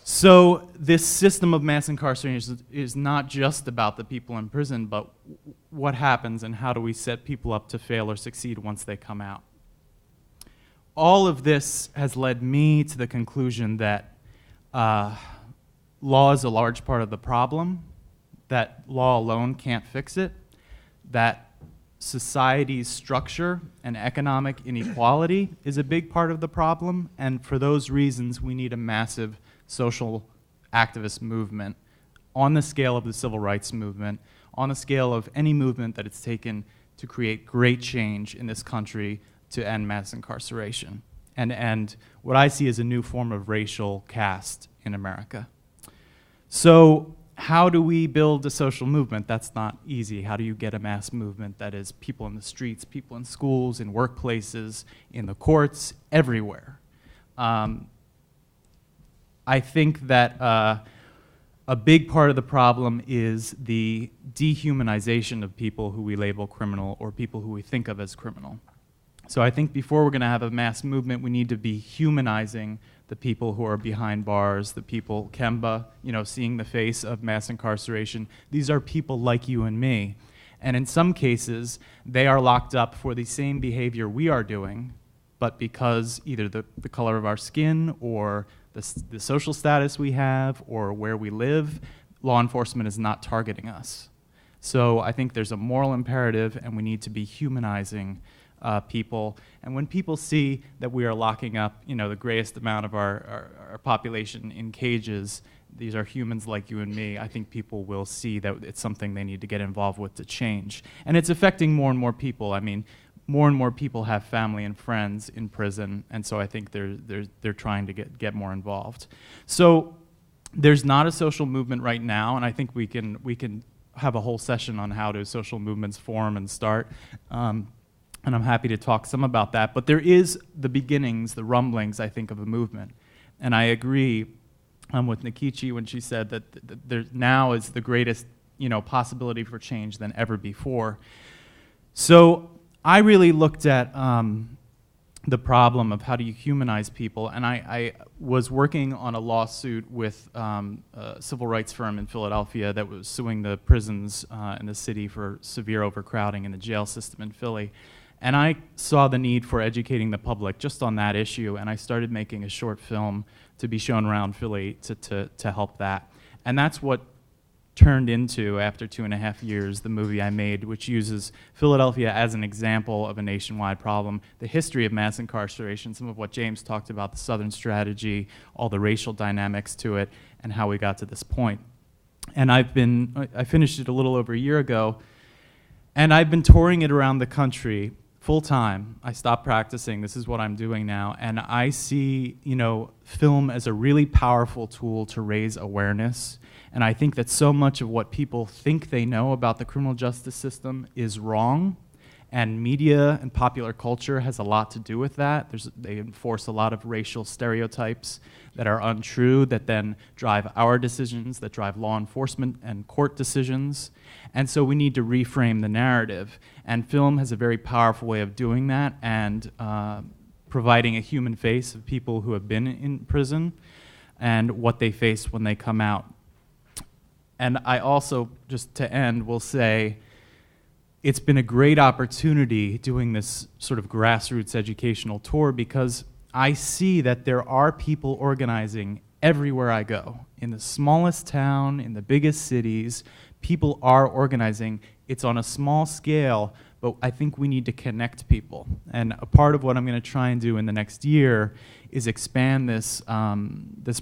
So this system of mass incarceration is not just about the people in prison, but what happens and how do we set people up to fail or succeed once they come out. All of this has led me to the conclusion that law is a large part of the problem, that law alone can't fix it, that society's structure and economic inequality is a big part of the problem, and for those reasons, we need a massive social activist movement on the scale of the civil rights movement, on the scale of any movement that it's taken to create great change in this country to end mass incarceration and what I see as a new form of racial caste in America. So how do we build a social movement? That's not easy. How do you get a mass movement that is people in the streets, people in schools, in workplaces, in the courts, everywhere? I think that a big part of the problem is the dehumanization of people who we label criminal or people who we think of as criminal. So I think before we're going to have a mass movement, we need to be humanizing the people who are behind bars, the people, Kemba, seeing the face of mass incarceration. These are people like you and me. And in some cases, they are locked up for the same behavior we are doing, but because either the color of our skin or the social status we have or where we live, law enforcement is not targeting us. So I think there's a moral imperative, and we need to be humanizing people. And when people see that we are locking up, the greatest amount of our population in cages, these are humans like you and me, I think people will see that it's something they need to get involved with to change. And it's affecting more and more people. I mean, more and more people have family and friends in prison, and so I think they're trying to get more involved. So there's not a social movement right now, and I think we can have a whole session on how do social movements form and start. And I'm happy to talk some about that. But there is the beginnings, the rumblings, I think, of a movement. And I agree with Nikichi when she said that there now is the greatest possibility for change than ever before. So I really looked at the problem of how do you humanize people. And I was working on a lawsuit with a civil rights firm in Philadelphia that was suing the prisons in the city for severe overcrowding in the jail system in Philly. And I saw the need for educating the public just on that issue, and I started making a short film to be shown around Philly to help that. And that's what turned into, after 2.5 years, the movie I made, which uses Philadelphia as an example of a nationwide problem, the history of mass incarceration, some of what James talked about, the Southern strategy, all the racial dynamics to it, and how we got to this point. And I finished it a little over a year ago, and I've been touring it around the country full time. I stopped practicing. This is what I'm doing now. And I see, film as a really powerful tool to raise awareness. And I think that so much of what people think they know about the criminal justice system is wrong. And media and popular culture has a lot to do with that. They enforce a lot of racial stereotypes that are untrue, that then drive our decisions, that drive law enforcement and court decisions. And so we need to reframe the narrative. And film has a very powerful way of doing that and providing a human face of people who have been in prison and what they face when they come out. And I also, just to end, will say, it's been a great opportunity doing this sort of grassroots educational tour because I see that there are people organizing everywhere I go. In the smallest town, in the biggest cities, people are organizing. It's on a small scale, but I think we need to connect people. And a part of what I'm going to try and do in the next year is expand this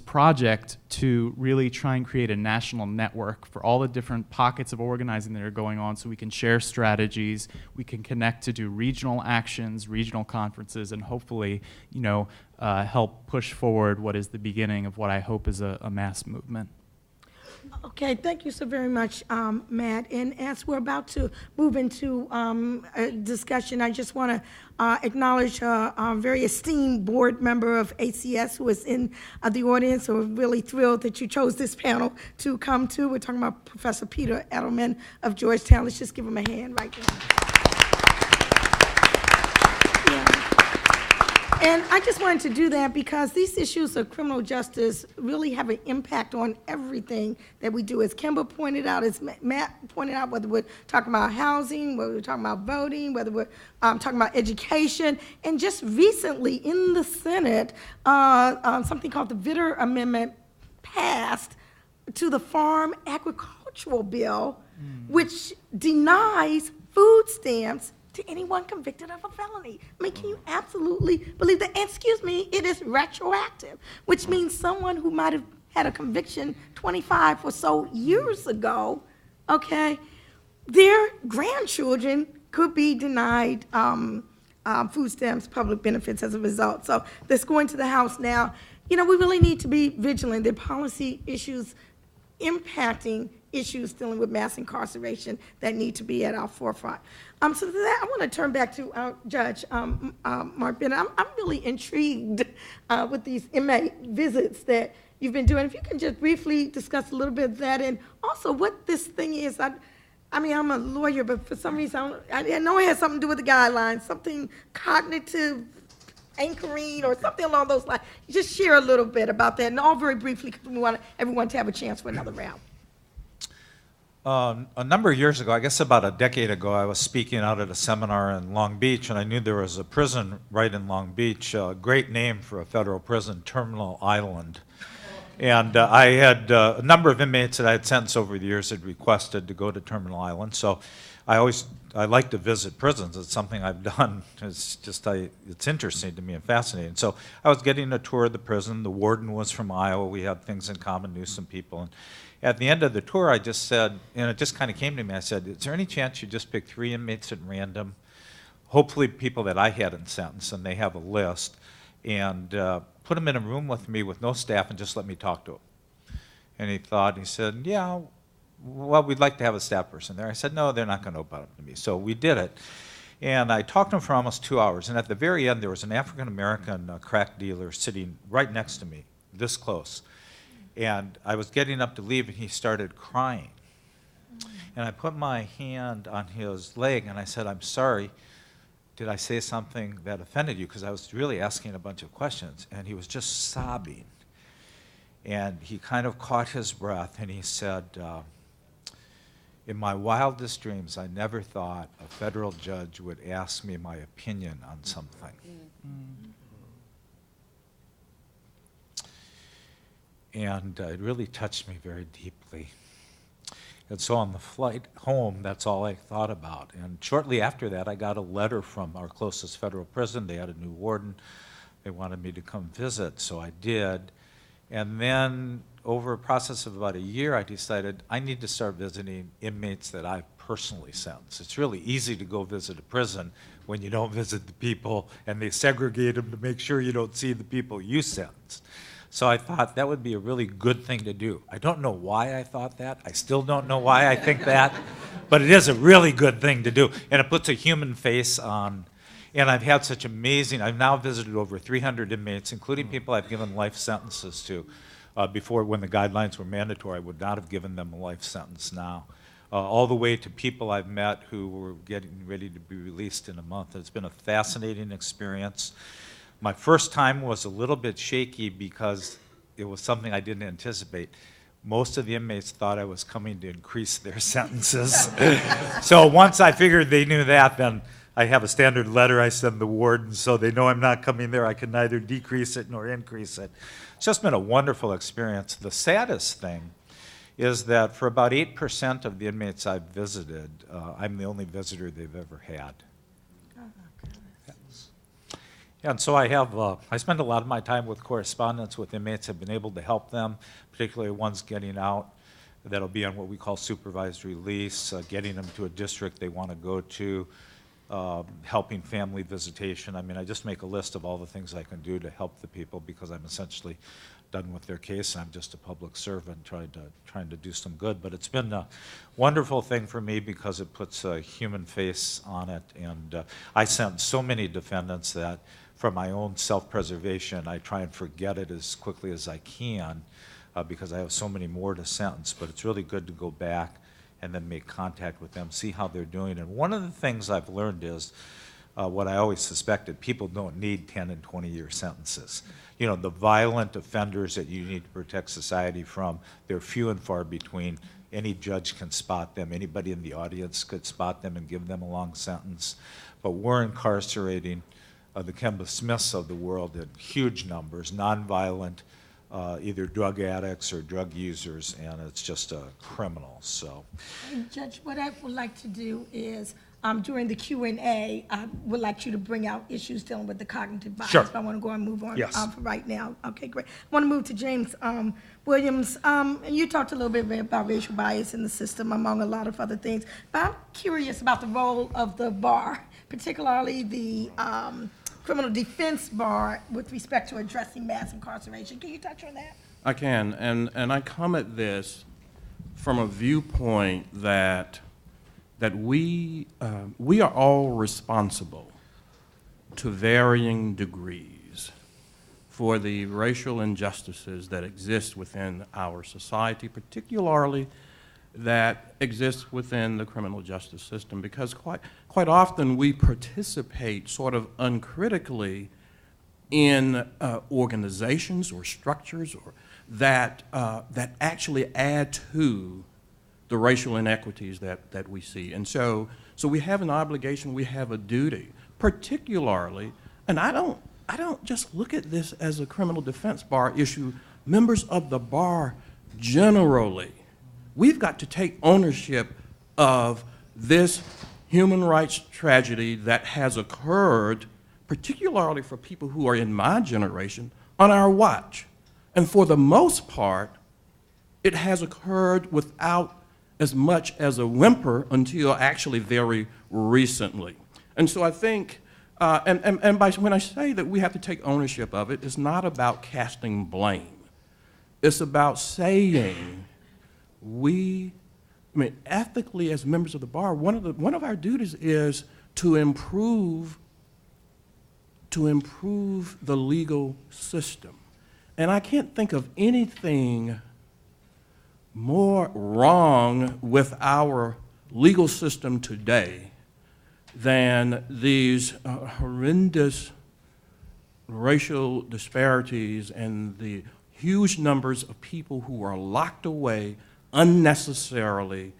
project to really try and create a national network for all the different pockets of organizing that are going on so we can share strategies, we can connect to do regional actions, regional conferences, and hopefully, help push forward what is the beginning of what I hope is a mass movement. Okay, thank you so very much, Matt. And as we're about to move into a discussion, I just want to acknowledge a very esteemed board member of ACS who is in the audience. So we're really thrilled that you chose this panel to come to. We're talking about Professor Peter Edelman of Georgetown. Let's just give him a hand right there. And I just wanted to do that because these issues of criminal justice really have an impact on everything that we do. As Kemba pointed out, as Matt pointed out, whether we're talking about housing, whether we're talking about voting, whether we're talking about education. And just recently in the Senate, something called the Vitter Amendment passed to the Farm Agricultural Bill, which denies food stamps to anyone convicted of a felony. I mean, can you absolutely believe that? And excuse me, it is retroactive, which means someone who might have had a conviction 25 or so years ago, okay, their grandchildren could be denied food stamps, public benefits as a result. So that's going to the House now. We really need to be vigilant. There are policy issues impacting issues dealing with mass incarceration that need to be at our forefront. So to that, I want to turn back to Judge Mark Bennett. I'm really intrigued with these inmate visits that you've been doing. If you can just briefly discuss a little bit of that and also what this thing is. I mean, I'm a lawyer, but for some reason, I know it has something to do with the guidelines, something cognitive anchoring or something along those lines. Just share a little bit about that, and all very briefly, because we want everyone to have a chance for another round. A number of years ago, I guess about a decade ago, I was speaking out at a seminar in Long Beach, and I knew there was a prison right in Long Beach, a great name for a federal prison, Terminal Island. And I had a number of inmates that I had sentenced over the years had requested to go to Terminal Island. So I like to visit prisons. It's something I've done. It's interesting to me and fascinating. So I was getting a tour of the prison. The warden was from Iowa. We had things in common, knew some people. And at the end of the tour, I just said, and it just kind of came to me, I said, is there any chance you just pick 3 inmates at random, hopefully people that I hadn't sentenced, and they have a list, and put them in a room with me with no staff and just let me talk to them? And he thought, and he said, yeah, well, we'd like to have a staff person there. I said, no, they're not going to open up to me. So we did it. And I talked to him for almost 2 hours. And at the very end, there was an African-American crack dealer sitting right next to me, this close. And I was getting up to leave, and he started crying. And I put my hand on his leg, and I said, I'm sorry. Did I say something that offended you? Because I was really asking a bunch of questions. And he was just sobbing. And he kind of caught his breath, and he said, in my wildest dreams, I never thought a federal judge would ask me my opinion on something. And it really touched me very deeply. And so on the flight home, that's all I thought about. And shortly after that, I got a letter from our closest federal prison. They had a new warden. They wanted me to come visit, so I did. And then over a process of about a year, I decided I need to start visiting inmates that I've personally sentenced. It's really easy to go visit a prison when you don't visit the people, and they segregate them to make sure you don't see the people you sentence. So I thought that would be a really good thing to do. I don't know why I thought that. I still don't know why I think that. But it is a really good thing to do. And it puts a human face on. And I've had such amazing, I've now visited over 300 inmates, including people I've given life sentences to. Before, when the guidelines were mandatory, I would not have given them a life sentence now. All the way to people I've met who were getting ready to be released in a month. It's been a fascinating experience. My first time was a little bit shaky because it was something I didn't anticipate. Most of the inmates thought I was coming to increase their sentences. So once I figured they knew that, then I have a standard letter I send the warden so they know I'm not coming there. I can neither decrease it nor increase it. It's just been a wonderful experience. The saddest thing is that for about 8% of the inmates I've visited, I'm the only visitor they've ever had. And so I spend a lot of my time with correspondence with inmates. I've been able to help them, particularly ones getting out that'll be on what we call supervised release, getting them to a district they want to go to, helping family visitation. I mean, I just make a list of all the things I can do to help the people because I'm essentially done with their case. I'm just a public servant trying to do some good. But it's been a wonderful thing for me because it puts a human face on it. And I sent so many defendants that for my own self-preservation, I try and forget it as quickly as I can because I have so many more to sentence. But it's really good to go back and then make contact with them, see how they're doing. And one of the things I've learned is what I always suspected, people don't need 10 and 20-year sentences. You know, the violent offenders that you need to protect society from, they're few and far between. Any judge can spot them. Anybody in the audience could spot them and give them a long sentence. But we're incarcerating the Kemba Smiths of the world in huge numbers, nonviolent, either drug addicts or drug users, and it's just criminal. So, And Judge, what I would like to do is during the Q&A, I would like you to bring out issues dealing with the cognitive bias. Sure. But I want to go and move on Yes. for right now. Okay, great. I want to move to James Williams. And you talked a little bit about racial bias in the system, among a lot of other things. But I'm curious about the role of the bar, particularly the criminal defense bar with respect to addressing mass incarceration. Can you touch on that? I can, and I come at this from a viewpoint that we are all responsible to varying degrees for the racial injustices that exist within our society, particularly that exists within the criminal justice system, because quite often we participate sort of uncritically in organizations or structures or that actually add to the racial inequities that we see. And so we have an obligation, we have a duty, particularly, and I don't just look at this as a criminal defense bar issue. Members of the bar generally, we've got to take ownership of this human rights tragedy that has occurred, particularly for people who are in my generation, on our watch. And for the most part, it has occurred without as much as a whimper until actually very recently. And so I think, when I say that we have to take ownership of it, it's not about casting blame. It's about saying ethically as members of the bar, one of our duties is to improve the legal system. And I can't think of anything more wrong with our legal system today than these horrendous racial disparities and the huge numbers of people who are locked away unnecessarily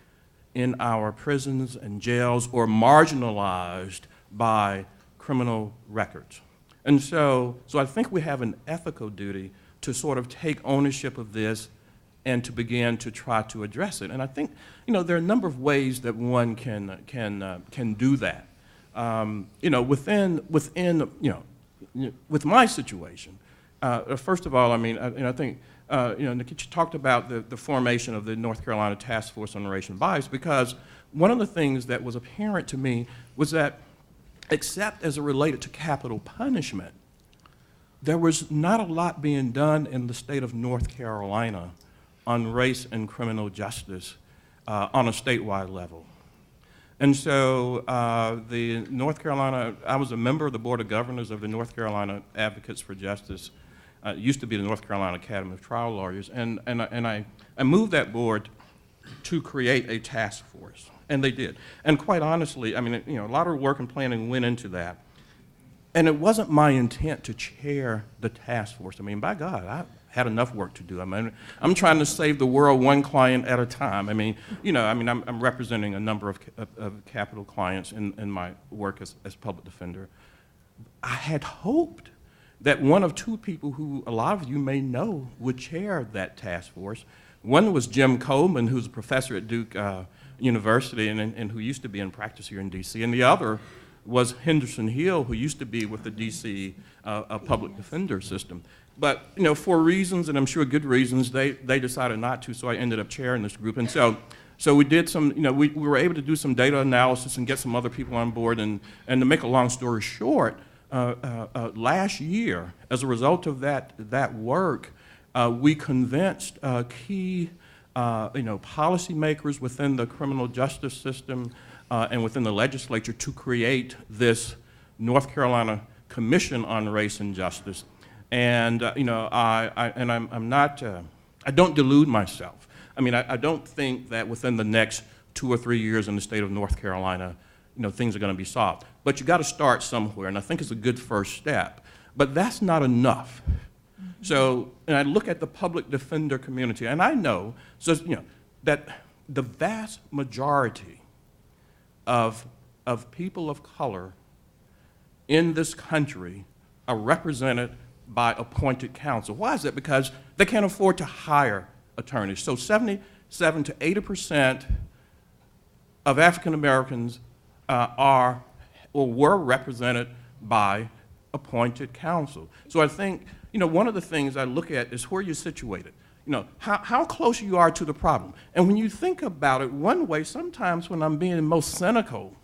in our prisons and jails or marginalized by criminal records. And so I think we have an ethical duty to sort of take ownership of this and to begin to try to address it. And I think, there are a number of ways that one can do that. With my situation, first of all, I think, Nikita talked about the formation of the North Carolina Task Force on Racial Bias, because one of the things that was apparent to me was that, except as it related to capital punishment, there was not a lot being done in the state of North Carolina on race and criminal justice on a statewide level. And so the North Carolina, I was a member of the Board of Governors of the North Carolina Advocates for Justice. It used to be the North Carolina Academy of Trial Lawyers, and I moved that board to create a task force, and they did. And quite honestly, a lot of work and planning went into that. And it wasn't my intent to chair the task force. By God, I had enough work to do. I'm trying to save the world one client at a time. I'm representing a number of capital clients in my work as public defender. I had hoped that one of two people who a lot of you may know would chair that task force. One was Jim Coleman, who's a professor at Duke University and who used to be in practice here in D.C., and the other was Henderson Hill, who used to be with the D.C. public defender system. But for reasons, and I'm sure good reasons, they decided not to, so I ended up chairing this group. And so we did some, we were able to do some data analysis and get some other people on board. And to make a long story short, last year, as a result of that work, we convinced key policymakers within the criminal justice system and within the legislature to create this North Carolina Commission on Race and Justice. And I don't delude myself. I don't think that within the next 2 or 3 years in the state of North Carolina, things are going to be solved. But you got to start somewhere, and I think it's a good first step. But that's not enough. So, and I look at the public defender community, and I know, that the vast majority of people of color in this country are represented by appointed counsel. Why is that? Because they can't afford to hire attorneys. So 77 to 80% of African Americans are or were represented by appointed counsel. So I think, one of the things I look at is where you're situated. How close you are to the problem. And when you think about it, one way, sometimes when I'm being most cynical,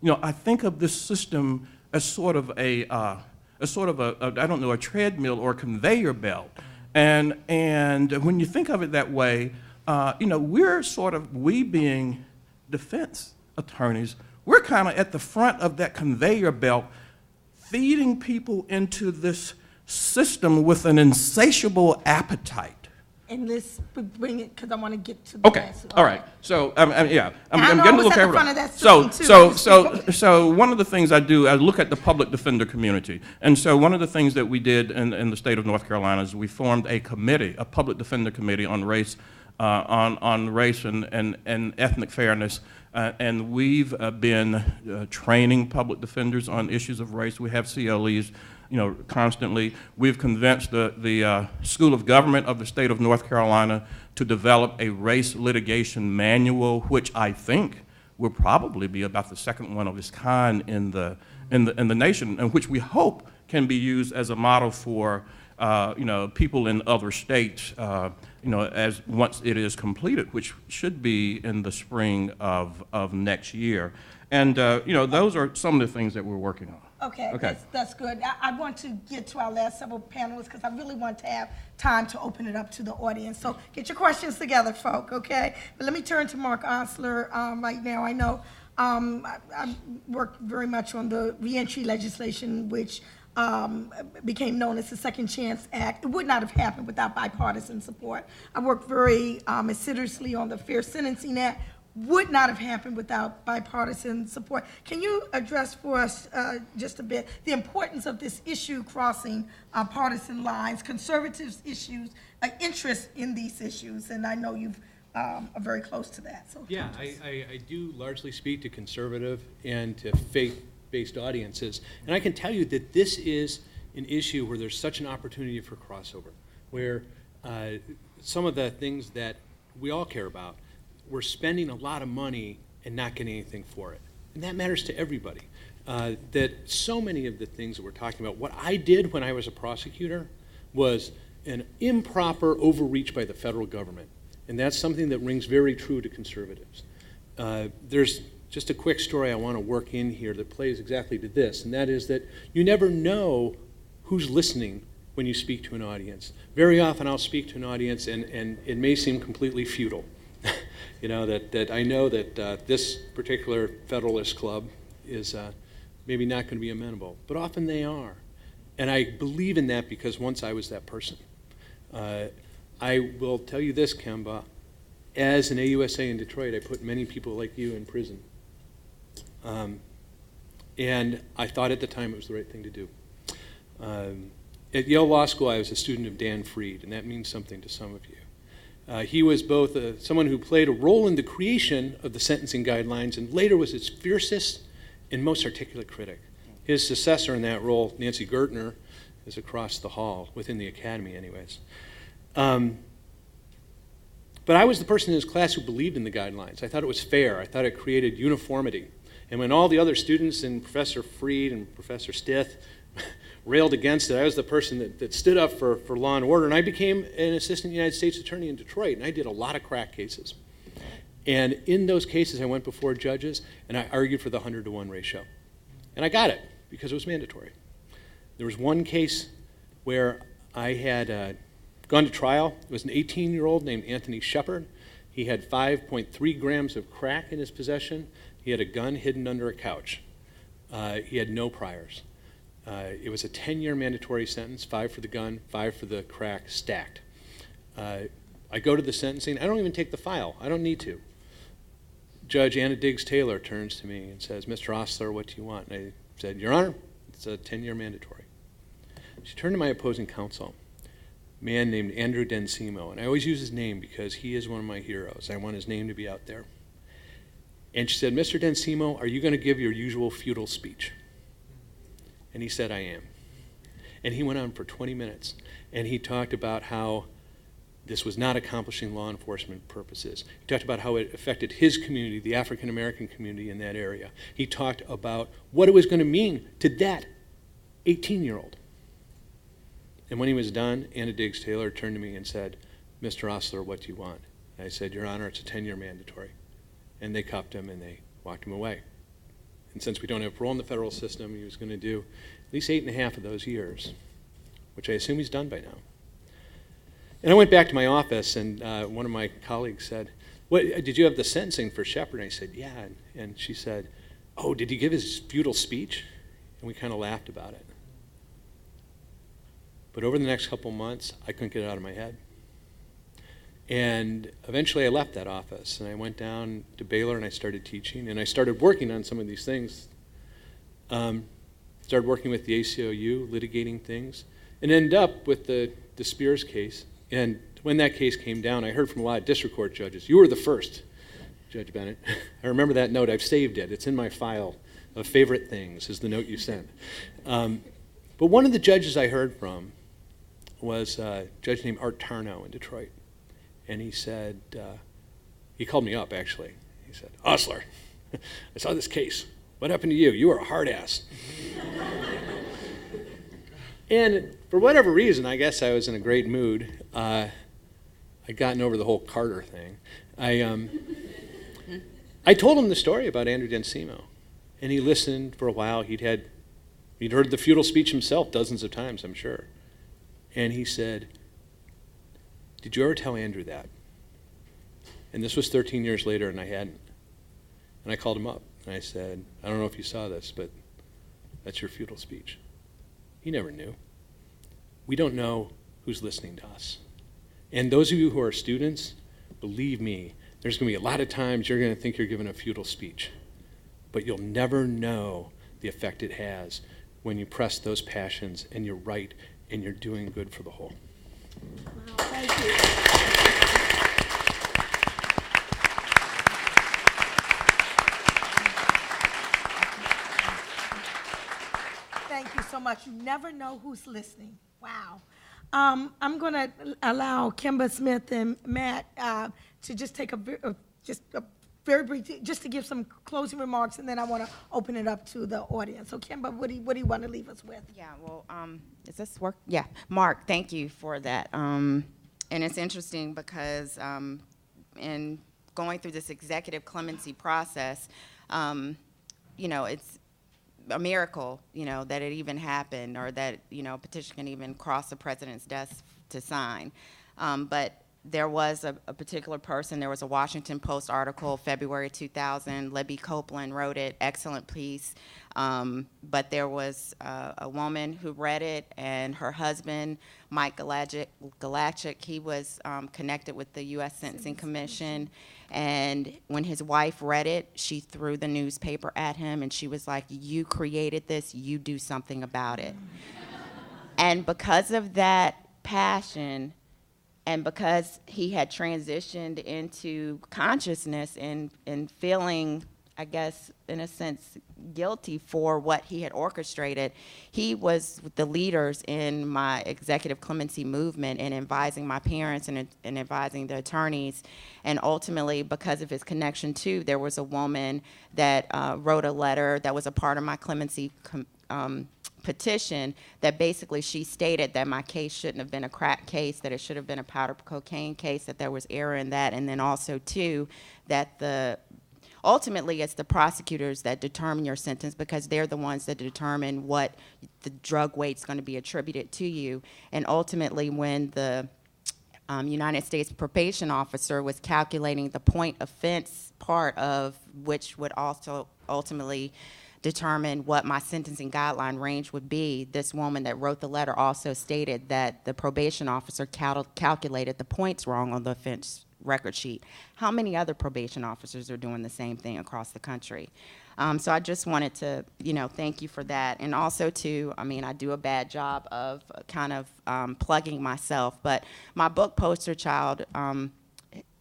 I think of this system as sort of a treadmill or a conveyor belt. And when you think of it that way, we being defense attorneys, we're kind of at the front of that conveyor belt, feeding people into this system with an insatiable appetite and let's bring it, because I want to get to the Okay, last. all right. So, yeah, And I I'm know getting I a was little at the carried front away. of that system, too. So one of the things I do, I look at the public defender community. And so one of the things that we did in the state of North Carolina is we formed a committee, a public defender committee on race, on race and ethnic fairness. And we've been training public defenders on issues of race. We have CLEs, constantly. We've convinced the School of Government of the state of North Carolina to develop a race litigation manual, which I think will probably be about the second one of its kind in the nation, and which we hope can be used as a model for people in other states, as once it is completed, which should be in the spring of next year. And those are some of the things that we're working on. Okay. That's good. I want to get to our last several panelists because I really want to have time to open it up to the audience. So get your questions together, folk, okay? But let me turn to Mark Osler right now. I know I worked very much on the reentry legislation, which became known as the Second Chance Act. It would not have happened without bipartisan support. I worked very assiduously on the Fair Sentencing Act. Would not have happened without bipartisan support. Can you address for us just a bit the importance of this issue crossing partisan lines, conservatives' issues, interest in these issues, and I know you've are very close to that. So yeah, I do largely speak to conservative and to faith-based audiences, and I can tell you that this is an issue where there's such an opportunity for crossover, where some of the things that we all care about, we're spending a lot of money and not getting anything for it. And that matters to everybody. That so many of the things that we're talking about, what I did when I was a prosecutor was an improper overreach by the federal government. And that's something that rings very true to conservatives. There's just a quick story I want to work in here that plays exactly to this, and that is that you never know who's listening when you speak to an audience. Very often I'll speak to an audience and it may seem completely futile. That I know that this particular Federalist Club is maybe not going to be amenable, but often they are. And I believe in that because once I was that person. I will tell you this, Kemba, as an AUSA in Detroit, I put many people like you in prison. And I thought at the time it was the right thing to do. At Yale Law School, I was a student of Dan Freed, and that means something to some of you. He was both someone who played a role in the creation of the sentencing guidelines and later was its fiercest and most articulate critic. His successor in that role, Nancy Gertner, is across the hall, within the academy anyways. But I was the person in his class who believed in the guidelines. I thought it was fair. I thought it created uniformity. And when all the other students and Professor Freed and Professor Stith railed against it, I was the person that stood up for law and order, and I became an assistant United States attorney in Detroit, and I did a lot of crack cases. And in those cases, I went before judges, and I argued for the 100-to-1 ratio. And I got it, because it was mandatory. There was one case where I had gone to trial. It was an 18-year-old named Anthony Shepard. He had 5.3 grams of crack in his possession. He had a gun hidden under a couch. He had no priors. It was a 10-year mandatory sentence, 5 for the gun, 5 for the crack, stacked. I go to the sentencing. I don't even take the file. I don't need to. Judge Anna Diggs-Taylor turns to me and says, "Mr. Osler, what do you want?" And I said, "Your Honor, it's a 10-year mandatory." She turned to my opposing counsel, a man named Andrew Densimo, and I always use his name because he is one of my heroes. I want his name to be out there. And she said, "Mr. Densimo, are you going to give your usual futile speech?" And he said, "I am." And he went on for 20 minutes, and he talked about how this was not accomplishing law enforcement purposes. He talked about how it affected his community, the African-American community in that area. He talked about what it was going to mean to that 18-year-old. And when he was done, Anna Diggs-Taylor turned to me and said, "Mr. Osler, what do you want?" And I said, "Your Honor, it's a 10-year mandatory." And they cuffed him and they walked him away. And since we don't have parole in the federal system, he was going to do at least 8.5 of those years, which I assume he's done by now. And I went back to my office, and one of my colleagues said, "What, did you have the sentencing for Shepard?" And I said, "Yeah." And she said, "Oh, did he give his futile speech?" And we kind of laughed about it. But over the next couple months, I couldn't get it out of my head. And eventually I left that office, and I went down to Baylor, and I started teaching, and I started working on some of these things. Started working with the ACLU, litigating things, and ended up with the Spears case. And when that case came down, I heard from a lot of district court judges, "You were the first, Judge Bennett." I remember that note. I've saved it. It's in my file of favorite things, is the note you sent. But one of the judges I heard from was a judge named Art Tarnow in Detroit. And he said, he called me up, actually. He said, "Osler, I saw this case. What happened to you? You were a hard ass." And for whatever reason, I guess I was in a great mood. I'd gotten over the whole Carter thing. I told him the story about Andrew D'Ensimo, and he listened for a while. He'd heard the futile speech himself dozens of times, I'm sure. And he said, "Did you ever tell Andrew that?" And this was 13 years later, and I hadn't. And I called him up, and I said, "I don't know if you saw this, but that's your futile speech." He never knew. We don't know who's listening to us. And those of you who are students, believe me, there's going to be a lot of times you're going to think you're giving a futile speech, but you'll never know the effect it has when you press those passions and you're right and you're doing good for the whole. Wow, thank you. Thank you so much. You never know who's listening. Wow. I'm going to allow Kimber Smith and Matt to just take a very brief, just to give some closing remarks, and then I want to open it up to the audience. So, Kimber, what do you want to leave us with? Yeah, well, does this work? Yeah, Mark, thank you for that. And it's interesting because in going through this executive clemency process, it's a miracle, that it even happened, or that, a petition can even cross the president's desk to sign. But there was a particular person, there was a Washington Post article, February 2000, Libby Copeland wrote it, excellent piece. But there was a woman who read it, and her husband, Mike Galachik, he was connected with the U.S. Sentencing Commission. And when his wife read it, she threw the newspaper at him, and she was like, "You created this, you do something about it." And because of that passion, and because he had transitioned into consciousness and feeling, I guess, in a sense, guilty for what he had orchestrated, he was the leaders in my executive clemency movement and advising my parents and advising the attorneys. And ultimately, because of his connection too, there was a woman that wrote a letter that was a part of my clemency petition, that basically she stated that my case shouldn't have been a crack case, that it should have been a powder cocaine case, that there was error in that, and then also too, that ultimately it's the prosecutors that determine your sentence, because they're the ones that determine what the drug weight's going to be attributed to you. And ultimately, when the United States probation officer was calculating the point offense part of which would also ultimately determine what my sentencing guideline range would be, this woman that wrote the letter also stated that the probation officer calculated the points wrong on the offense record sheet. How many other probation officers are doing the same thing across the country? So I just wanted to, thank you for that. And also too, I do a bad job of kind of plugging myself, but my book, Poster Child,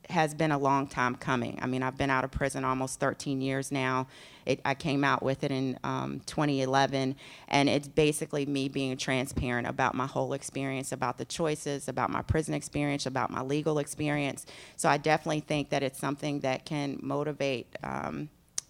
has been a long time coming. I've been out of prison almost 13 years now. I came out with it in 2011, and it's basically me being transparent about my whole experience, about the choices, about my prison experience, about my legal experience. So I definitely think that it's something that can motivate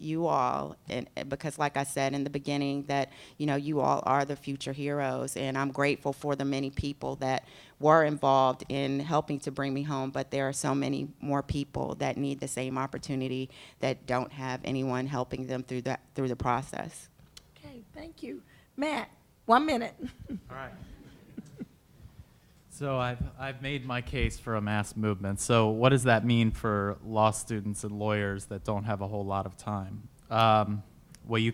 you all, and because like I said in the beginning, that you all are the future heroes, and I'm grateful for the many people that were involved in helping to bring me home, but there are so many more people that need the same opportunity that don't have anyone helping them through the process. Okay, thank you. Matt, 1 minute. All right. So I've made my case for a mass movement. So what does that mean for law students and lawyers that don't have a whole lot of time? well, you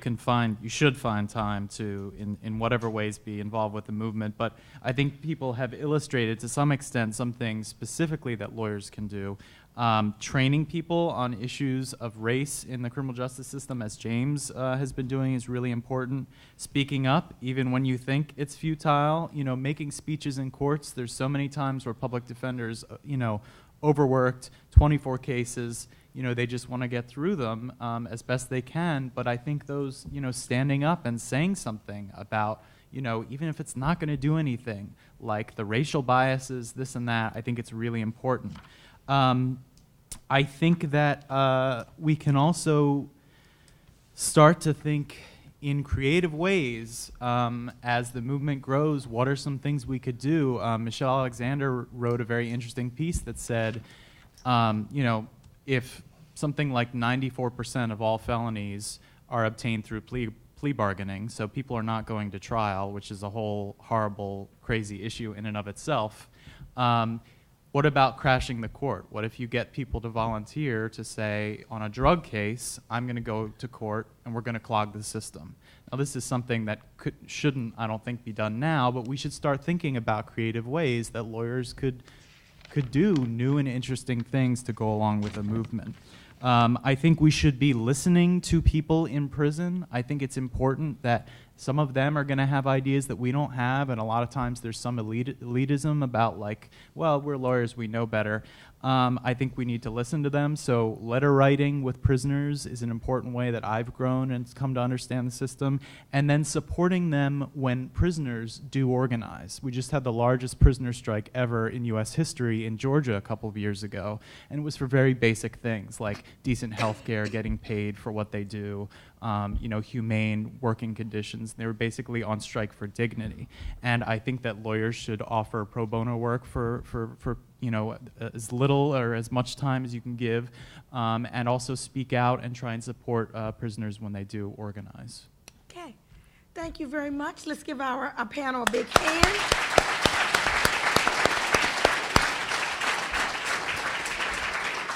should find time to, in whatever ways, be involved with the movement. But I think people have illustrated to some extent some things specifically that lawyers can do. Training people on issues of race in the criminal justice system, as James has been doing, is really important. Speaking up, even when you think it's futile, making speeches in courts. There's so many times where public defenders, overworked, 24 cases, they just want to get through them as best they can. But I think those, standing up and saying something about, even if it's not going to do anything, like the racial biases, this and that, I think it's really important. I think that we can also start to think in creative ways as the movement grows. What are some things we could do? Michelle Alexander wrote a very interesting piece that said, if something like 94% of all felonies are obtained through plea bargaining, so people are not going to trial, which is a whole horrible, crazy issue in and of itself. What about crashing the court? What if you get people to volunteer to say, on a drug case, I'm going to go to court and we're going to clog the system? Now, this is something that shouldn't, I don't think, be done now, but we should start thinking about creative ways that lawyers could do new and interesting things to go along with the movement. I think we should be listening to people in prison. I think it's important that some of them are going to have ideas that we don't have, and a lot of times there's some elitism about, like, well, we're lawyers, we know better. I think we need to listen to them. So letter writing with prisoners is an important way that I've grown and come to understand the system. And then supporting them when prisoners do organize. We just had the largest prisoner strike ever in U.S. history in Georgia a couple of years ago. And it was for very basic things like decent health care, getting paid for what they do, humane working conditions. They were basically on strike for dignity. And I think that lawyers should offer pro bono work for as little or as much time as you can give, and also speak out and try and support prisoners when they do organize. Okay, thank you very much. Let's give our panel a big hand.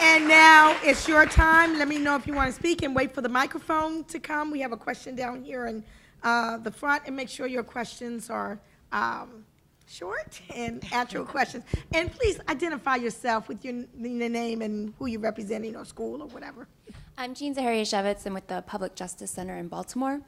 And now it's your time. Let me know if you want to speak and wait for the microphone to come. We have a question down here in the front, and make sure your questions are short and actual questions. And please identify yourself with your name and who you're representing or school or whatever. I'm Jean Zaharia-Shevitz. I'm with the Public Justice Center in Baltimore.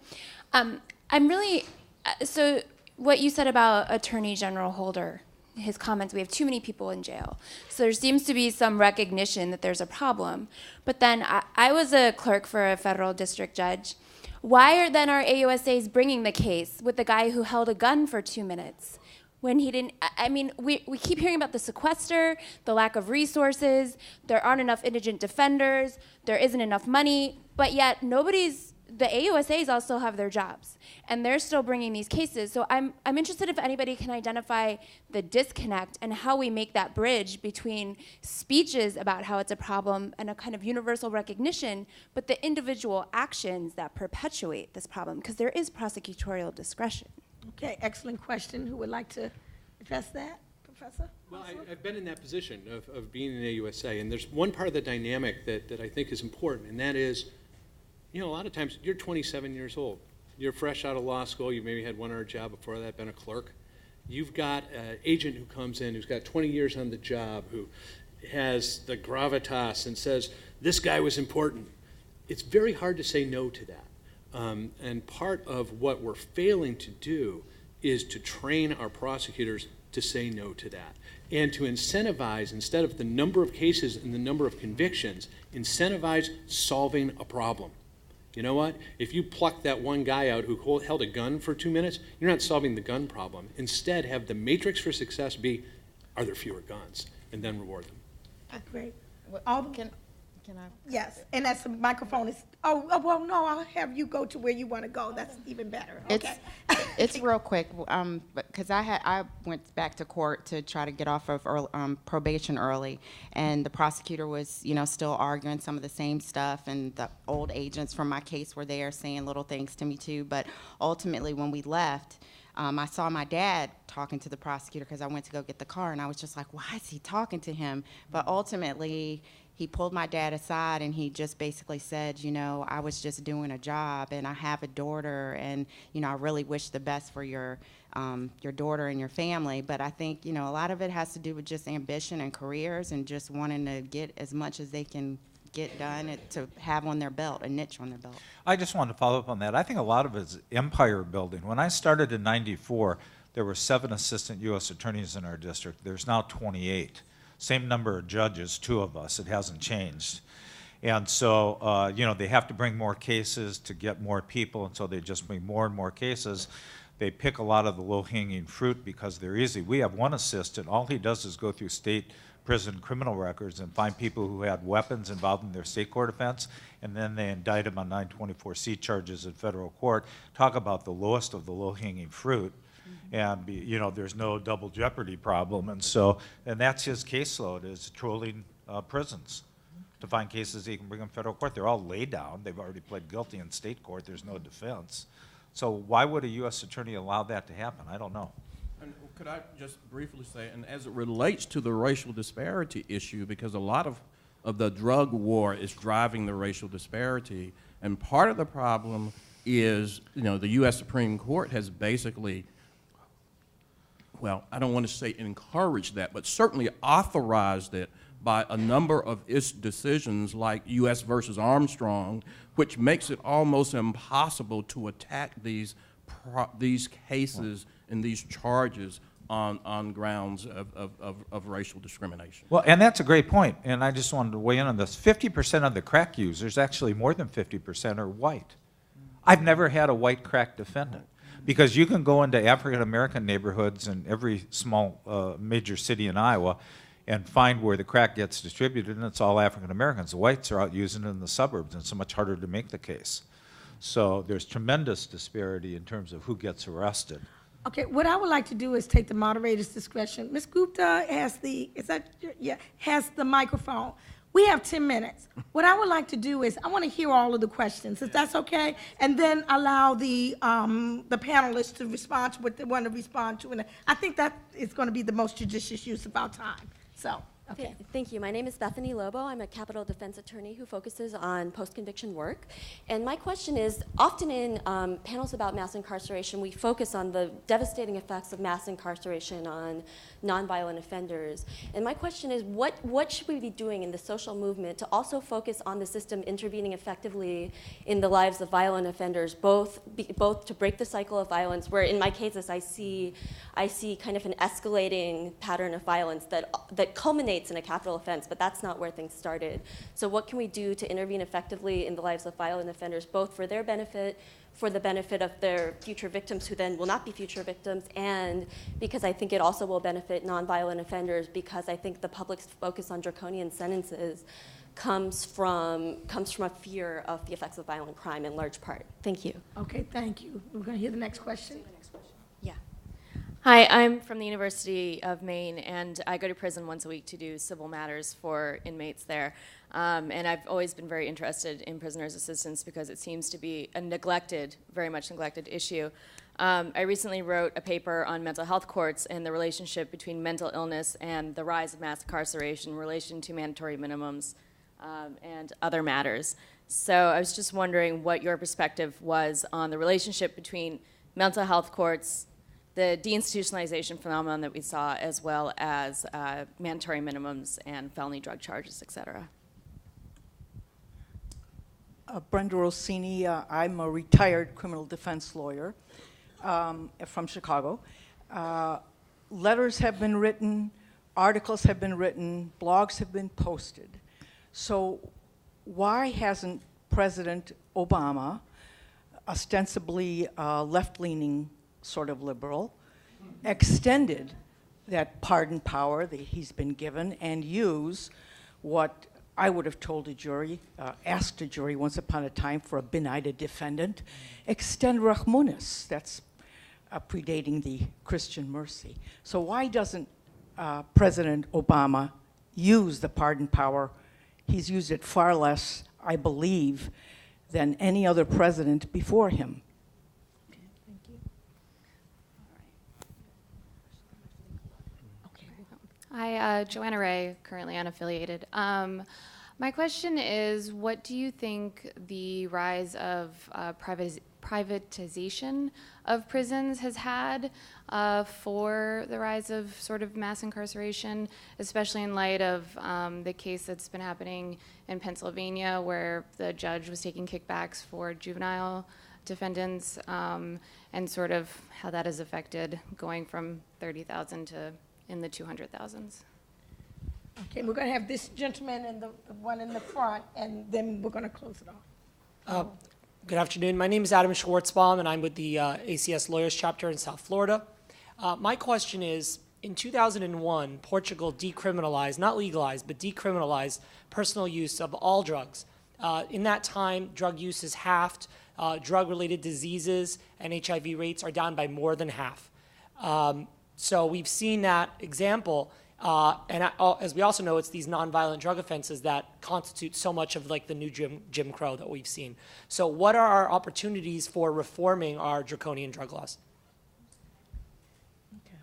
So what you said about Attorney General Holder, his comments, we have too many people in jail. So there seems to be some recognition that there's a problem. But then I was a clerk for a federal district judge. Why are then our AUSAs bringing the case with the guy who held a gun for 2 minutes? When he didn't, we keep hearing about the sequester, the lack of resources, there aren't enough indigent defenders, there isn't enough money, but yet the AUSAs also have their jobs, and they're still bringing these cases. So I'm interested if anybody can identify the disconnect and how we make that bridge between speeches about how it's a problem and a kind of universal recognition, but the individual actions that perpetuate this problem, because there is prosecutorial discretion. Okay, excellent question. Who would like to address that, Professor? Well, I've been in that position of being an AUSA, and there's one part of the dynamic that I think is important, and that is, a lot of times you're 27 years old. You're fresh out of law school. You maybe had one other job before that, been a clerk. You've got an agent who comes in who's got 20 years on the job, who has the gravitas and says, this guy was important. It's very hard to say no to that. And part of what we're failing to do is to train our prosecutors to say no to that and to incentivize, instead of the number of cases and the number of convictions, incentivize solving a problem. You know what? If you pluck that one guy out who held a gun for 2 minutes, you're not solving the gun problem. Instead, have the matrix for success be, are there fewer guns? And then reward them. Great. Can I? Yes, and that's the microphone is, well, no, I'll have you go to where you want to go. That's even better. Okay. It's real quick, because I went back to court to try to get off of probation early, and the prosecutor was, still arguing some of the same stuff, and the old agents from my case were there saying little things to me too. But ultimately, when we left, I saw my dad talking to the prosecutor because I went to go get the car, and I was just like, why is he talking to him? But ultimately, he pulled my dad aside, and he just basically said, you know, I was just doing a job, and I have a daughter, and, you know, I really wish the best for your daughter and your family. But I think, you know, a lot of it has to do with just ambition and careers and just wanting to get as much as they can get done to have on their belt, a niche on their belt. I just wanted to follow up on that. I think a lot of it is empire building. When I started in '94, there were 7 assistant U.S. attorneys in our district. There's now 28. Same number of judges, 2 of us. It hasn't changed. And so, you know, they have to bring more cases to get more people, and so they just bring more and more cases. They pick a lot of the low-hanging fruit because they're easy. We have one assistant. All he does is go through state prison criminal records and find people who had weapons involved in their state court offense, and then they indict them on 924C charges in federal court. Talk about the lowest of the low-hanging fruit. And you know, there's no double jeopardy problem, and that's his caseload, is trolling prisons to find cases he can bring in federal court. They're all laid down. They've already pled guilty in state court. There's no defense. So why would a U.S. attorney allow that to happen? I don't know. And could I just briefly say, and as it relates to the racial disparity issue, because a lot of the drug war is driving the racial disparity, and part of the problem is, you know, the U.S. Supreme Court has basically, well, I don't want to say encouraged that, but certainly authorized it by a number of its decisions, like U.S. versus Armstrong, which makes it almost impossible to attack these cases and these charges on grounds of racial discrimination. Well, and that's a great point, and I just wanted to weigh in on this. 50% of the crack users, actually more than 50%, are white. I've never had a white crack defendant, because you can go into African-American neighborhoods in every small major city in Iowa and find where the crack gets distributed, and it's all African-Americans. The whites are out using it in the suburbs, and it's so much harder to make the case. So there's tremendous disparity in terms of who gets arrested. Okay, what I would like to do is take the moderator's discretion. Ms. Gupta has has the microphone. We have 10 minutes. What I would like to do is, I want to hear all of the questions, if that's okay, and then allow the panelists to respond to what they want to respond to. And I think that is going to be the most judicious use of our time. So, okay. Thank you. My name is Bethany Lobo. I'm a capital defense attorney who focuses on post-conviction work. And my question is, often in panels about mass incarceration, we focus on the devastating effects of mass incarceration on nonviolent offenders. And my question is, what should we be doing in the social movement to also focus on the system intervening effectively in the lives of violent offenders, both to break the cycle of violence, where in my cases I see kind of an escalating pattern of violence that culminates in a capital offense, but that's not where things started. So what can we do to intervene effectively in the lives of violent offenders, both for their benefit, for the benefit of their future victims who then will not be future victims, and because I think it also will benefit nonviolent offenders, because I think the public's focus on draconian sentences comes from a fear of the effects of violent crime in large part. Thank you. Okay, thank you. We're going to hear the next question. Yeah. Hi, I'm from the University of Maine, and I go to prison once a week to do civil matters for inmates there. And I've always been very interested in prisoners' assistance because it seems to be a very much neglected issue. I recently wrote a paper on mental health courts and the relationship between mental illness and the rise of mass incarceration in relation to mandatory minimums and other matters. So I was just wondering what your perspective was on the relationship between mental health courts, the deinstitutionalization phenomenon that we saw, as well as mandatory minimums and felony drug charges, et cetera. Brenda Rossini, I'm a retired criminal defense lawyer from Chicago. Letters have been written, articles have been written, blogs have been posted. So why hasn't President Obama, ostensibly left-leaning sort of liberal, extended that pardon power that he's been given and use what I would have told a jury, asked a jury once upon a time for a benighted defendant, extend Rahmunis, that's predating the Christian mercy. So why doesn't President Obama use the pardon power? He's used it far less, I believe, than any other president before him. Hi, Joanna Ray, currently unaffiliated. My question is, what do you think the rise of privatization of prisons has had for the rise of sort of mass incarceration, especially in light of the case that's been happening in Pennsylvania where the judge was taking kickbacks for juvenile defendants, and sort of how that has affected going from 30,000 to in the 200,000s. Okay, we're going to have this gentleman and the one in the front, and then we're going to close it off. Good afternoon. My name is Adam Schwartzbaum, and I'm with the ACS Lawyers Chapter in South Florida. My question is, in 2001, Portugal decriminalized, not legalized, but decriminalized personal use of all drugs. In that time, drug use is halved. Drug-related diseases and HIV rates are down by more than half. So we've seen that example. As we also know, it's these nonviolent drug offenses that constitute so much of like the new Jim Crow that we've seen. So what are our opportunities for reforming our draconian drug laws? Okay.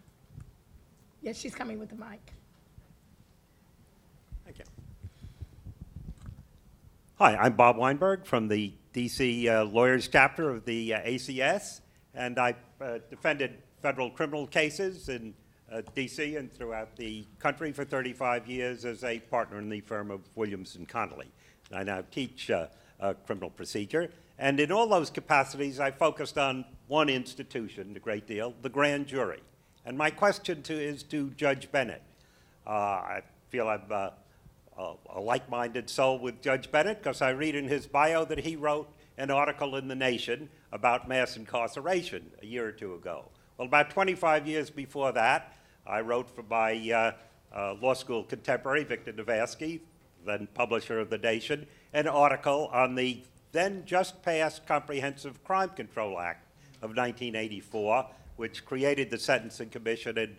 Yes, she's coming with the mic. Thank you. Hi, I'm Bob Weinberg from the D.C. Lawyers Chapter of the ACS, and I've defended federal criminal cases in D.C. and throughout the country for 35 years as a partner in the firm of Williams & Connolly. I now teach criminal procedure, and in all those capacities, I focused on one institution a great deal, the grand jury. And my question is to Judge Bennett. I feel I'm a like-minded soul with Judge Bennett because I read in his bio that he wrote an article in The Nation about mass incarceration a year or two ago. Well, about 25 years before that, I wrote for my law school contemporary, Victor Navasky, then publisher of The Nation, an article on the then just passed Comprehensive Crime Control Act of 1984, which created the Sentencing Commission and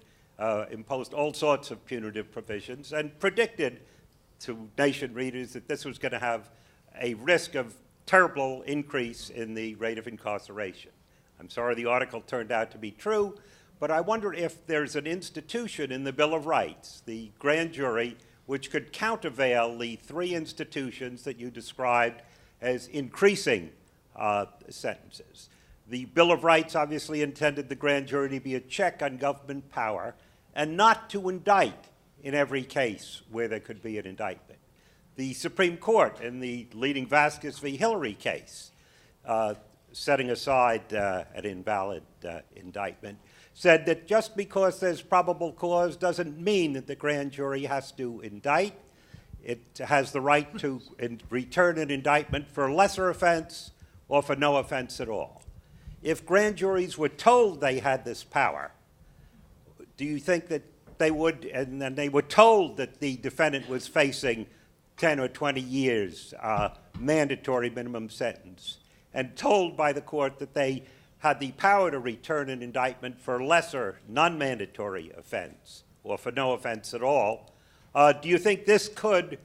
imposed all sorts of punitive provisions and predicted to Nation readers that this was going to have a risk of terrible increase in the rate of incarceration. I'm sorry the article turned out to be true, but I wonder if there's an institution in the Bill of Rights, the grand jury, which could countervail the three institutions that you described as increasing sentences. The Bill of Rights obviously intended the grand jury to be a check on government power and not to indict in every case where there could be an indictment. The Supreme Court in the leading Vasquez v. Hillary case, setting aside an invalid indictment, said that just because there's probable cause doesn't mean that the grand jury has to indict. It has the right to return an indictment for a lesser offense or for no offense at all. If grand juries were told they had this power, do you think that they would, and then they were told that the defendant was facing 10 or 20 years mandatory minimum sentence, and told by the court that they had the power to return an indictment for a lesser non-mandatory offense or for no offense at all, do you think this could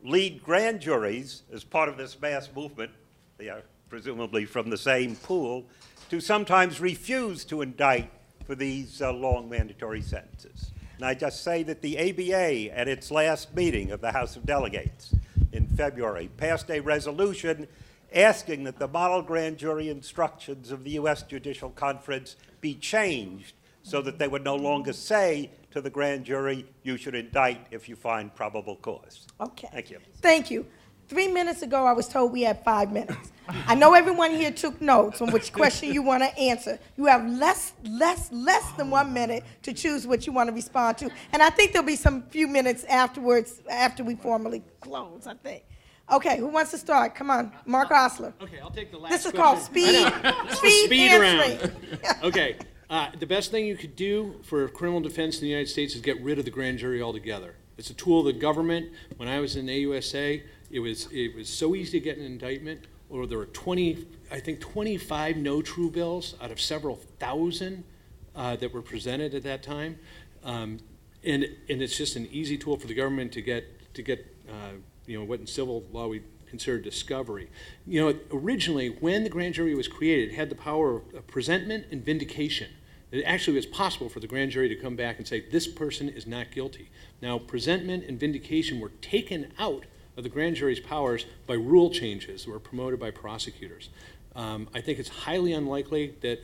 lead grand juries, as part of this mass movement, they are presumably from the same pool, to sometimes refuse to indict for these long mandatory sentences? And I just say that the ABA, at its last meeting of the House of Delegates in February, passed a resolution asking that the model grand jury instructions of the U.S. Judicial Conference be changed so that they would no longer say to the grand jury, you should indict if you find probable cause. Okay. Thank you. Thank you. 3 minutes ago, I was told we had 5 minutes. I know everyone here took notes on which question you want to answer. You have less than 1 minute to choose what you want to respond to. And I think there'll be some few minutes afterwards, after we formally close, I think. Okay, who wants to start? Come on, Mark Osler. Okay, I'll take the last This is question. called speed round. answering. Okay, the best thing you could do for criminal defense in the United States is get rid of the grand jury altogether. It's a tool of the government. When I was in AUSA, it was so easy to get an indictment, or there were 25 no true bills out of several thousand that were presented at that time, and it's just an easy tool for the government to get what in civil law we consider discovery. Originally, when the grand jury was created, it had the power of presentment and vindication. It actually was possible for the grand jury to come back and say, this person is not guilty. Now, presentment and vindication were taken out of the grand jury's powers by rule changes that were promoted by prosecutors. I think it's highly unlikely that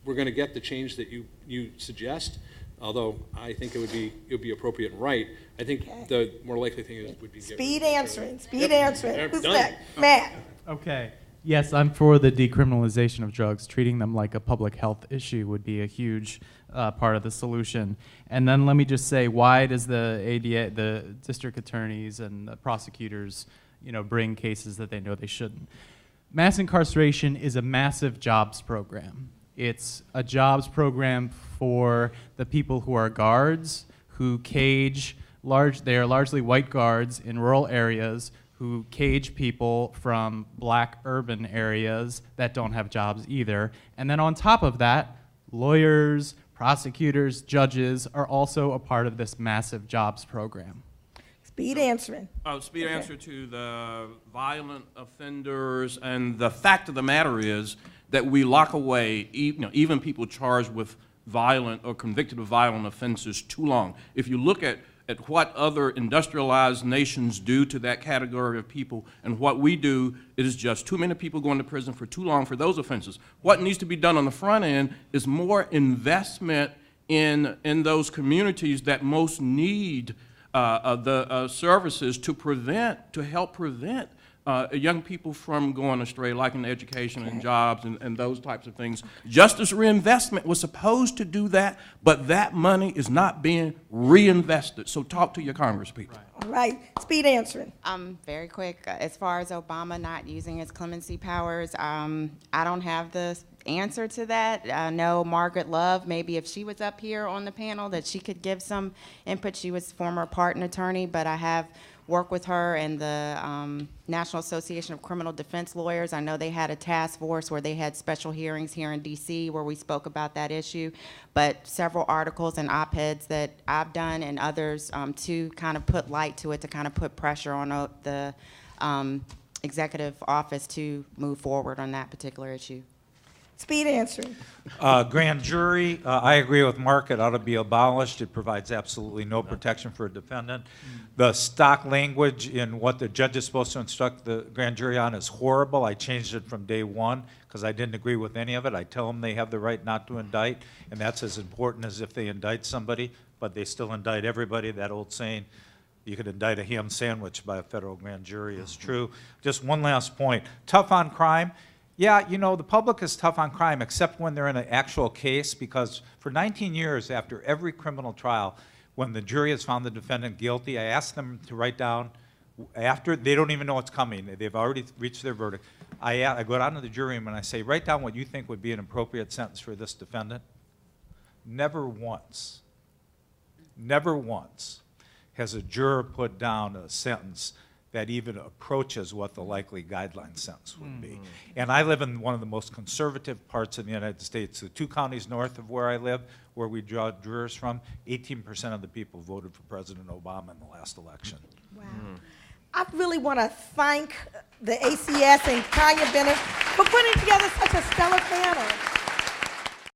we're going to get the change that you suggest, although I think it would be appropriate and right. I think the more likely thing is would be speed answering. Who's done. next? Matt. Okay. Yes, I'm for the decriminalization of drugs. Treating them like a public health issue would be a huge part of the solution. And then let me just say, why does the ADA, the district attorneys and the prosecutors, bring cases that they know they shouldn't? Mass incarceration is a massive jobs program. It's a jobs program for the people who are guards, who cage they are largely white guards in rural areas who cage people from black urban areas that don't have jobs either. And then on top of that, lawyers, prosecutors, judges are also a part of this massive jobs program. Speed answering. Speed answer to the violent offenders, and the fact of the matter is that we lock away even people charged with violent or convicted of violent offenses too long. If you look at what other industrialized nations do to that category of people and what we do, it is just too many people going to prison for too long for those offenses. What needs to be done on the front end is more investment in those communities that most need the services to help prevent young people from going astray, like in education and jobs and those types of things. Justice reinvestment was supposed to do that, but that money is not being reinvested. So talk to your congresspeople. All right, speed answering. Very quick. As far as Obama not using his clemency powers, I don't have the answer to that. I know Margaret Love, maybe if she was up here on the panel, that she could give some input. She was former pardon attorney, but I have worked with her and the National Association of Criminal Defense Lawyers. I know they had a task force where they had special hearings here in DC where we spoke about that issue, but several articles and op-eds that I've done and others to kind of put light to it, to kind of put pressure on the executive office to move forward on that particular issue. Speed answering. Grand jury, I agree with Mark, it ought to be abolished. It provides absolutely no protection for a defendant. The stock language in what the judge is supposed to instruct the grand jury on is horrible. I changed it from day one because I didn't agree with any of it. I tell them they have the right not to indict, and that's as important as if they indict somebody, but they still indict everybody. That old saying, you could indict a ham sandwich by a federal grand jury, is true. Just one last point. Tough on crime. Yeah, the public is tough on crime, except when they're in an actual case, because for 19 years after every criminal trial, when the jury has found the defendant guilty, I ask them to write down, after they don't even know what's coming, they've already reached their verdict. I go down to the jury room and I say, write down what you think would be an appropriate sentence for this defendant. Never once has a juror put down a sentence that even approaches what the likely guideline sentence would be. And I live in one of the most conservative parts of the United States. The 2 counties north of where I live, where we draw jurors from, 18% of the people voted for President Obama in the last election. Wow. I really want to thank the ACS and Kanya Bennett for putting together such a stellar panel.